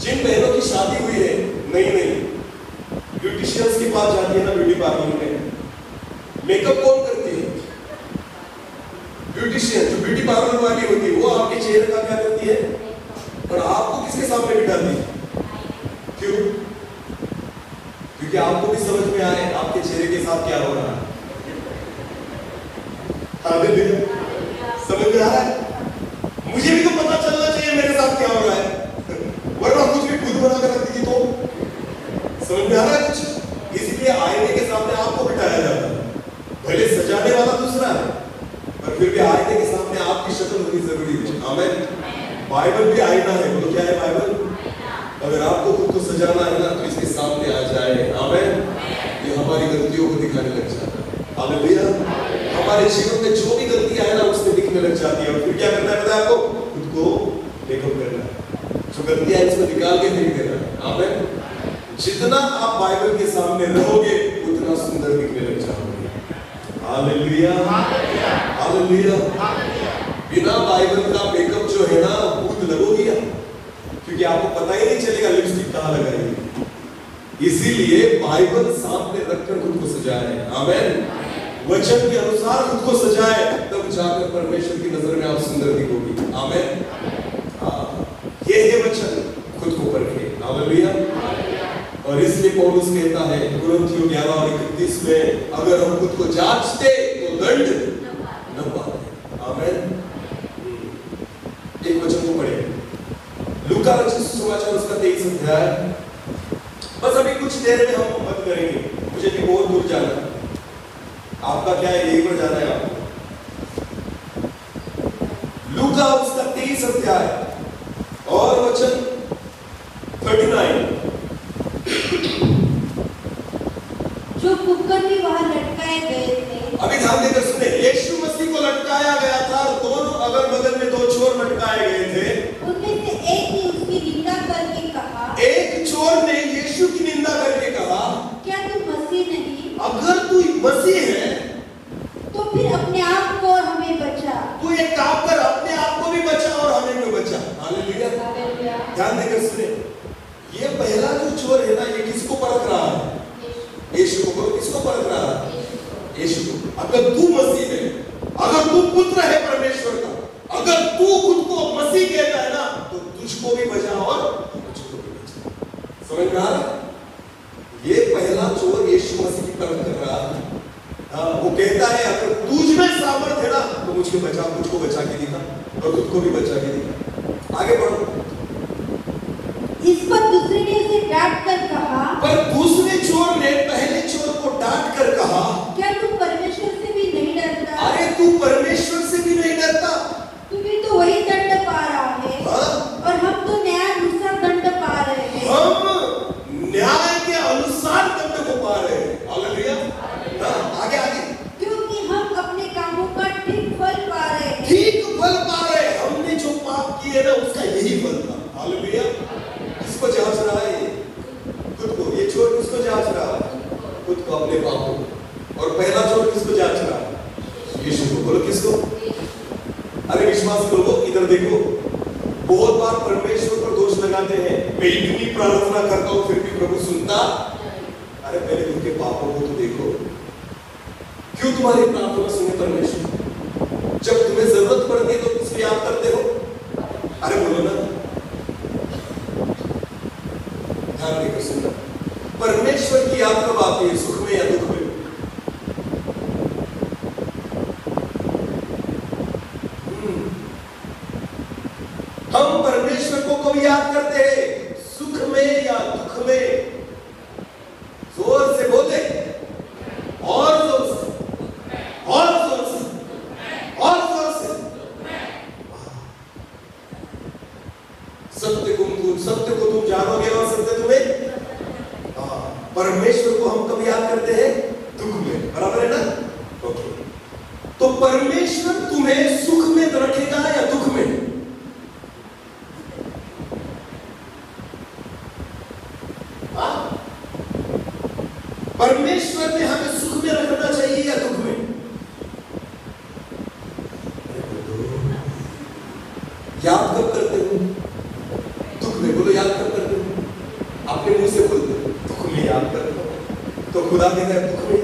जिन बहनों की शादी हुई है नई नई, ब्यूटिशियंस के पास जाती है ना, ब्यूटी पार्लर में, मेकअप कौन करती है? ब्यूटिशियन। जो ब्यूटी पार्लर वाली होती है वो आपके चेहरे का क्या करती है? और आपको किसके सामने बिठाती है? क्यों? क्योंकि आपको भी समझ में आए आपके चेहरे के साथ क्या हो रहा है। समझ में आ रहा है? मुझे भी तो पता चलना चाहिए मेरे साथ क्या हो रहा है, वरना कुछ भी खुद बना कर रख दी तो। समझ में आ रहा है कुछ? इसलिए आईने के सामने आपको बिठाया जाता है। भले सजाने वाला दूसरा है, पर फिर भी आईने के सामने आपकी शक्ल होनी जरूरी है। आमीन। बाइबल भी आईना है। बोलो क्या है बाइबल? अगर आपको खुद को सजाना है ना, तो इसके सामने आ जाए। आमीन। ये हमारी गलतियों को दिखाने लग जाता है। हालेलुया। हमारे जीवन में जो भी गलतियां है ना, उसमें दिखने लग जाती है। और फिर क्या करना है आपको? खुद को मेकअप करना है, जो गलतियां है इसको निकाल के फेंक देना है। आमीन। जितना आप बाइबल के सामने रहोगे उतना सुंदर दिखने लग जाओगे। हालेलुया। हालेलुया। बिना बाइबल का मेकअप जो है ना, भूत लगोगी आप, क्योंकि आपको पता ही नहीं चलेगा लिपस्टिक कहाँ लगाई। इसीलिए बाइबल सामने रखकर खुद को सजाए। आमीन। वचन के अनुसार खुद को सजाए, तब जाकर परमेश्वर की नजर में आप सुंदर दिखोगी। आमीन। ये है वचन, खुद को परखे। हालेलुया। और इसलिए पौलुस कहता है कुरिन्थियों 11:31 में, अगर हम खुद को जांचते तो दंड न पाते। आमीन। एक वचन को पढ़े, लूका रचित सुसमाचार उसका 23 अध्याय। बस अभी कुछ देर में हम बंद करेंगे, मुझे भी बहुत दूर जाना है। आपका क्या है? यही पर जाना है आपको। लूका उसका 23 अध्याय और वचन 39। जो कुकर्मी वहां लटकाए गए थे। अभी ध्यान देकर सुने, यीशु मसीह को लटकाया गया था, दोनों अगल बगल में 2 चोर लटकाए गए थे। उनमें से एक ने उसकी निंदा करके कहा, एक चोर ने यीशु की निंदा करके कहा, क्या तू मसीह नहीं? अगर तू मसीह है तो फिर अपने आप को और हमें बचा। तू एक काम कर, अपने आप को भी बचा और हमें भी बचा। हालेलुया। ध्यान देकर सुने, ये पहला जो चोर है ना, ये किसको परख रहा है? यीशु को। किसको परख रहा है? यीशु को। अगर तू मसीह है, अगर तू पुत्र है परमेश्वर का, अगर तू खुद को मसीह कहता है ना, तो तुझको भी बचा और मुझको भी बचा। समझ में आ रहा है? ये पहला चोर यीशु मसीह की तरफ कर रहा है। वो कहता है अगर तुझ में सामर्थ है ना, तो मुझको बचा के दिखा और खुद को भी बचा के दिखा। आगे बढ़ो। इस पर दूसरे ने उसे डांट कर कहा, पर दूसरे चोर ने पहले चोर को डांट कर कहा, क्या तू परमेश्वर से भी नहीं डरता? अरे तू परमेश्वर से भी नहीं डरता? तू भी तो वही दंड पा रहा है। और हम तो न्यायानुसार दंड पा रहे हैं। हम न्याय के अनुसार दंड को पा रहे हैं। हालेलुया। आगे आगे। क्योंकि हम अपने कामों का ठीक फल पा रहे हैं। ठीक फल पा रहे हैं। हमने जो पाप किए ना उसका यही फल था। हालेलुया। किसको जांच रहा है? खुद को। ये चोर किसको जांच रहा है? खुद को, अपने पापों को। और पहला चोर किसको जांच रहा है? यीशु को। बोलो किसको? अरे विश्वास करो, इधर देखो। बहुत बार परमेश्वर पर दोष लगाते हैं, मैं इतनी प्रार्थना करता हूं फिर भी प्रभु सुनता। अरे पहले उनके पापों को तो देखो। क्यों तुम्हारी प्रार्थना सुने परमेश्वर? जब तुम्हें जरूरत पड़ती है तो किसको याद करते हो? अरे बोलो ना, ध्यान देकर सुनना। परमेश्वर की याद कब आती है? सुख में या दुख में? हम परमेश्वर को कब याद करते हैं? सुख में या दुख में? जोर से बोले, और जोर से, और जोर से, और जोर से। सत्य को तुम जानोगे और सत्य तुम्हें। परमेश्वर को हम कब याद करते हैं? दुख में। बराबर है ना? ओके। तो परमेश्वर तुम्हें सुख में रखेगा या दुख में? परमेश्वर ने हमें सुख में रखना चाहिए या दुख में? याद कब करते हो? दुख में। बोलो याद कब करते हो? अपने मुंह से बोलते हो दुख में याद करते हो, तो खुदा कहता है दुख में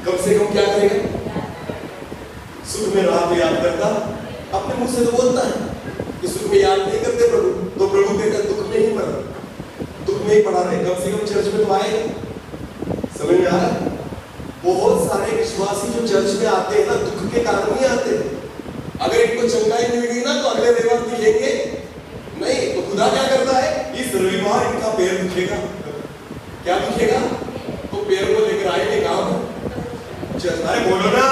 कम से कम क्या करेगा? सुख में रहा तो याद करता। अपने मुंह से तो बोलता है कि सुख में याद नहीं करते प्रभु, तो प्रभु कहता है दुख में ही मर, दुख में ही पड़ा रहे। कम से कम चर्च में तो आए। समझ में आ रहा है? बहुत सारे विश्वासी जो चर्च में आते हैं ना, दुख के कारण ही आते हैं। अगर इनको चंगाई मिल गई ना तो अगले रविवार दिखेंगे नहीं। तो खुदा क्या करता है? इस रविवार इनका पैर दुखेगा। क्या दुखेगा? तो पैर को लेकर आएंगे गांव में चर्च। अरे बोलो ना,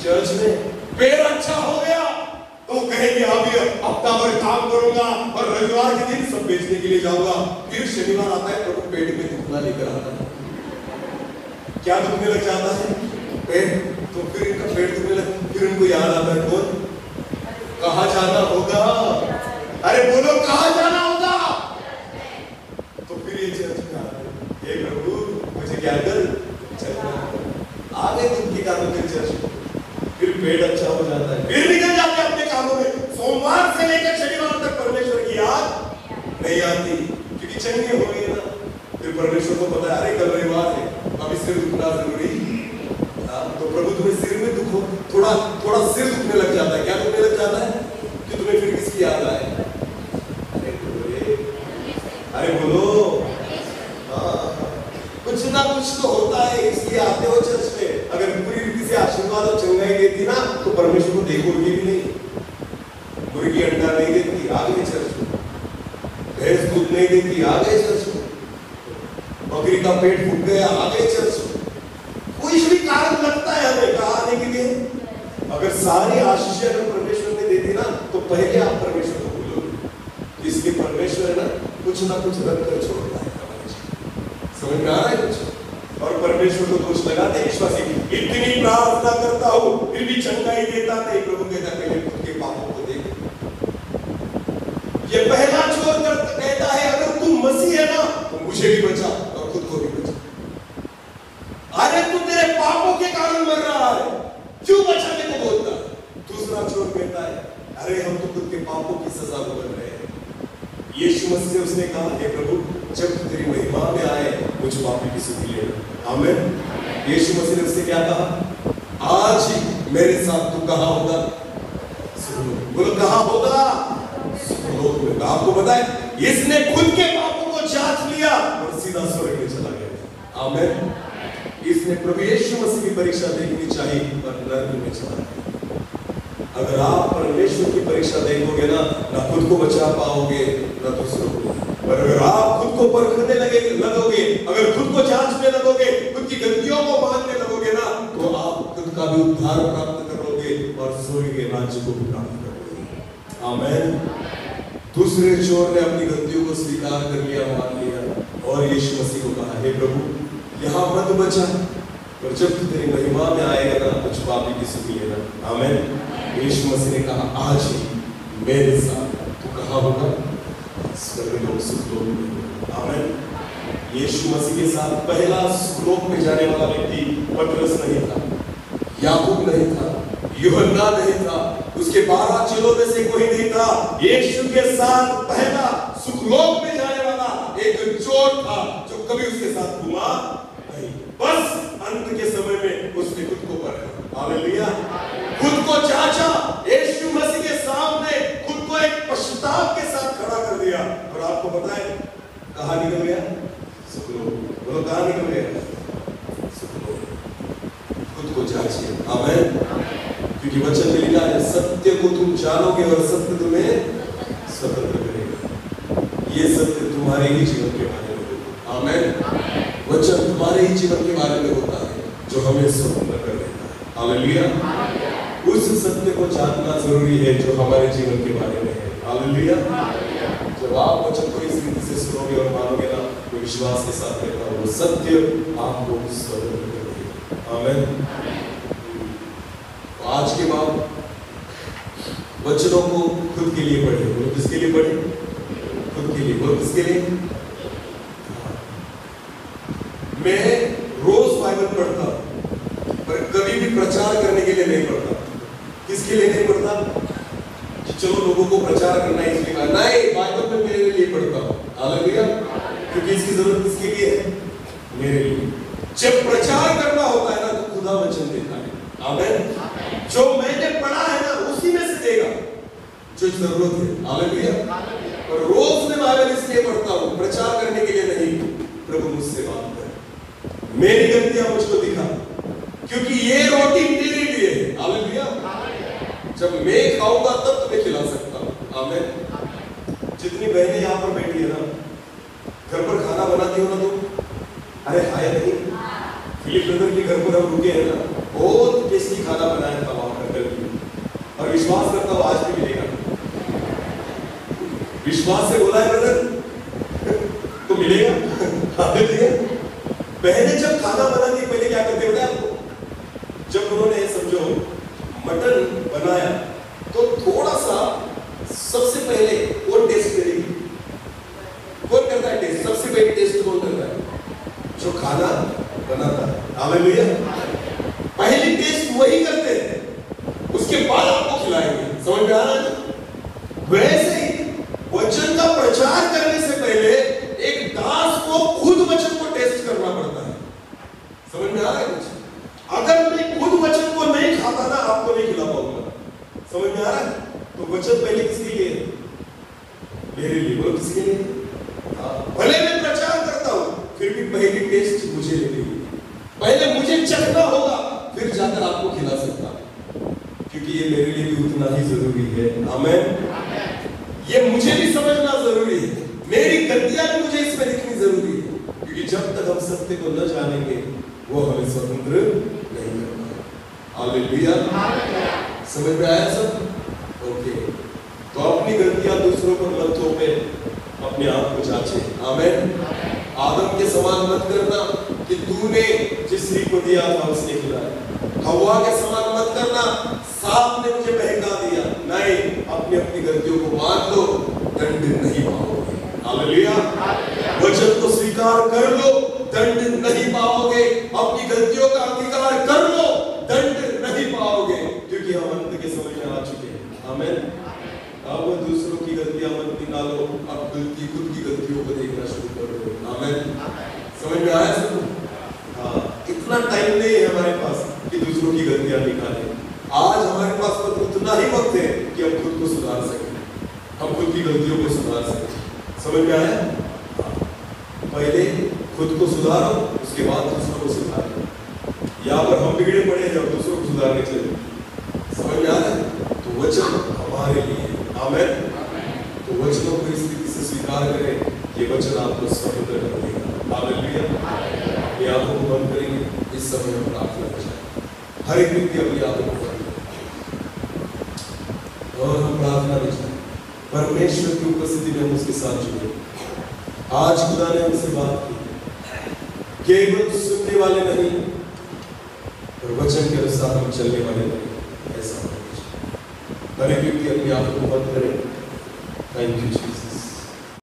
चर्च में पैर अच्छा हो गया तो कहेंगे अभी हफ्ता भर काम करूंगा और रविवार के दिन सब बेचने के लिए जाऊंगा। फिर शनिवार आता है, प्रभु पेट में दुखना लेकर आता है। क्या दुखने लग जाता है? पेट। तो फिर इनका पेट दुखने लग, फिर उनको याद आता है कौन? कहाँ जाना होगा? अरे बोलो कहाँ जाना होगा? तो फिर ये चर्च में आते हैं, हे प्रभु मुझे क्या कर चलना। आ गए दुख के कारण फिर चर्च, फिर पेट अच्छा हो जाता है, फिर निकल जाते हैं अपने कामों में। सोमवार से लेकर शनिवार तक परमेश्वर की याद नहीं आती, क्योंकि चंगे हो गए ना। फिर परमेश्वर को पता है अरे कल रविवार है, अभी सिर दुखना जरूरी। तो प्रभु तुम्हें सिर में दुख हो, थोड़ा सिर दुखने लग जाता है। क्या दुखने लग जाता है? कि तुम्हें फिर किसकी याद आए? अरे बोलो। कुछ ना कुछ तो होता है, इसलिए आते हो चर्च में। अगर पूरी रीति से आशीर्वाद और चंगाई देती ना तो परमेश्वर को देखोगे भी नहीं। मुर्गी अंडा नहीं देती, आ गए चर्च में। भैंस दूध नहीं देती, आ गए चर्च में। बकरी का पेट फूट गया, आ गए चर्च में। कोई भी कारण लगता है हमें कहाँ आने के लिए। अगर सारी आशीष अगर परमेश्वर ने दे दी ना तो पहले आप परमेश्वर को भूलोगे। इसलिए परमेश्वर है ना कुछ रख कर छोड़ता है। समझ में आ रहा है कुछ? और परमेश्वर को दोष लगाते विश्वासी, इतनी प्रार्थना करता हूं फिर भी चंगाई देता नहीं। प्रभु कहता पहले खुद के पापों को देख। ये पहला चोर कहता है अगर तू मसीह है ना तो मुझे भी बचा और खुद को भी बचा। अरे तू तेरे पापों के कारण मर रहा है, क्यों बचाने को बोलता? दूसरा चोर कहता है अरे हम तो खुद के पापों की सजा भुगत रहे हैं। यीशु मसीह से उसने कहा हे प्रभु जब तू तेरी महिमा में आए मुझ पापी की सुधि ले। आमीन। यीशु मसीह ने उससे क्या कहा? आज ही मेरे साथ तू कहां होगा? बोलो कहां होगा? सुखलोक में। आपको पता है इसने खुद के पापों को जांच लिया और सीधा स्वर्ग में चला गया। आमीन। इसने प्रभु यीशु मसीह की परीक्षा देखनी चाहिए पर नरक में चला गया। अगर आप परमेश्वर की परीक्षा देखोगे ना खुद को बचा पाओगे ना दूसरों को। पर अगर आप खुद को परखने लगोगे, अगर खुद को जांचने लगोगे, खुद की गलतियों को मानने लगोगे ना तो आप खुद का भी उद्धार प्राप्त करोगे और स्वर्ग के राज्य को भी प्राप्त करोगे। आमीन। दूसरे चोर ने अपनी गलतियों को स्वीकार कर लिया, मान लिया और यीशु मसीह को कहा, हे प्रभु यहाँ मत बचा, पर जब तू तेरी महिमा में आएगा ना कुछ पापी की सुन लेना। आमीन। यीशु मसीह ने कहा आज ही मेरे साथ तू कहाँ होगा? स्वर्गलोक, सुखलोक में। आमीन। यीशु मसीह के साथ पहला सुखलोक में जाने वाला व्यक्ति पतरस नहीं था, याकूब नहीं था, यूहन्ना नहीं था, उसके 12 चेलों में से कोई नहीं था। यीशु के साथ पहला सुखलोक में जाने वाला एक चोर था जो कभी उसके साथ घुमा नहीं। बस अंत के समय में उसने खुद को परखा। हालेलुया। खुद को जांचा, यीशु मसीह के सामने खुद को एक पश्चाताप के साथ खड़ा कर दिया और आपको पता है कहां निकल गया? सुखलोक। बोलो कहां निकल गया? सुखलोक। खुद को जांचिए। आमीन। क्योंकि वचन में लिखा है सत्य को तुम जानोगे और सत्य तुम्हें स्वतंत्र करेगा। ये सत्य तुम्हारे ही जीवन के बारे में होगा। आमीन। वचन तुम्हारे ही जीवन के बारे में होता है जो हमें स्वतंत्र कर देता है। हालेलुया। उस सत्य को जानना जरूरी है जो हमारे जीवन के बारे में है। हालेलुया। जब आप वचन को इस रीति से सुनोगे और मानोगे ना तो विश्वास के साथ कहता हूं वो सत्य आपको स्वतंत्र कर देगा। आमीन। आज के बाद वचनों को खुद के लिए पढ़े। बोलो किसके लिए पढ़े? खुद के लिए। बोलो किसके लिए? मैं रोज बाइबल पढ़ता पर कभी भी प्रचार करने के लिए नहीं पढ़ता। किसके लिए नहीं पढ़ता? कि चलो लोगों को प्रचार करना है इसलिए नहीं, बाइबल में मेरे लिए पढ़ता हूं। हालेलुया। क्योंकि इसकी जरूरत किसके लिए है? मेरे लिए। जब प्रचार करना होता है ना तो खुदा वचन देता है। आमीन। जो मैंने पढ़ा है ना उसी में से देगा जो जरूरत है। हालेलुया। और रोज मैं बाइबल इसलिए पढ़ता हूं प्रचार करने के लिए नहीं, प्रभु मुझसे बात कर, मेरी गलतियां मुझको दिखा, क्योंकि ये रोटी मेरे लिए है। हालेलुया। जब मैं खाऊंगा तब तुम्हें खिला सकता हूं। आमीन। जितनी बहनें यहाँ पर बैठी है ना घर पर खाना बनाती हो ना तुम, अरे हाय नहीं, फिलिप ब्रदर के घर पर हम रुके हैं ना, बहुत टेस्टी खाना बनाया था वहां पर कल, और विश्वास करता हूं आज भी मिलेगा। विश्वास से बोला है ब्रदर तो मिलेगा। हालेलुया। बहनें जब खाना बनाती पहले क्या करते हैं आपको? जब उन्होंने समझो मटन बनाया तो थोड़ा सा सबसे पहले कौन टेस्ट करेगी? कौन करता है टेस्ट? सबसे पहले टेस्ट कौन करता है? जो खाना बनाता है। हालेलुया। पहली टेस्ट वही करते हैं, उसके बाद आपको खिलाएंगे। समझ में आ रहा है? वैसे ही वचन का प्रचार करने से पहले एक दास को खुद वचन को टेस्ट करना पड़ता है। समझ में आ रहा है कुछ? अगर मैं खुद वचन को नहीं खाता ना आपको नहीं खिला पाऊंगा। समझ में आ रहा है? तो वचन पहले किसके लिए? मेरे लिए। बोलो किसके लिए? भले मैं प्रचार करता हूं फिर भी पहली टेस्ट मुझे लेनी है। पहले मुझे चखना होगा फिर जाकर आपको खिला सकता हूं, क्योंकि ये मेरे लिए भी उतना ही जरूरी है। आमीन। ये मुझे भी समझना जरूरी है, मेरी गलतियां भी मुझे इसमें दिखनी जरूरी है, क्योंकि जब तक हम सत्य को न जानेंगे वो हमें स्वतंत्र नहीं करता। हालेलुया। समझ में आया सब? ओके। तो अपनी गलतियां दूसरों पर मत थोपे, अपने आप को जांचे। आमीन। आदम के समान मत करना कि तूने जिस स्त्री को दिया था उसने खिलाया। हव्वा के समान मत करना, सांप ने मुझे बहका दिया। नहीं, अपनी अपनी गलतियों को मान लो, दंड नहीं पाओगे। हालेलुया। वचन को स्वीकार कर लो, दंड नहीं पाओगे। अपनी गलतियों का अंगीकार कर लो, दंड नहीं पाओगे, क्योंकि हम अंत के समय में आ चुके हैं। आमीन। अब दूसरों की गलतियां मत निकालो, अब खुद की गलतियों को देखना शुरू करो। आमीन। समझ में आया सब? हाँ, इतना टाइम नहीं है हमारे पास कि दूसरों की गलतियां निकालें। आज हमारे पास तो उतना ही वक्त है कि हम खुद को सुधार सकें, हम खुद की गलतियों को सुधार सकें। समझ में आया? पहले खुद को सुधारो, उसके बाद दूसरों को सुधारो। यहाँ पर हम बिगड़े पड़े हैं और दूसरों को सुधारने चले। समझ में आ रहा है? तो वचन हमारे लिए, आमीन। तो वचनों को इस रीति से स्वीकार करें, ये वचन आपको समृद्ध कर देगा। हालेलुया। अपनी आंखों को बंद करेंगे, इस समय हम प्रार्थना करें। हर एक व्यक्ति अपनी आंखों को बंद करें और हम प्रार्थना करें। परमेश्वर की उपस्थिति में हम उसके साथ जुड़े। आज खुदा ने हमसे बात की, केवल सुनने वाले नहीं और वचन के अनुसार हम चलने वाले नहीं। ऐसा हर एक व्यक्ति अपनी आंखों को बंद करें। Thank you.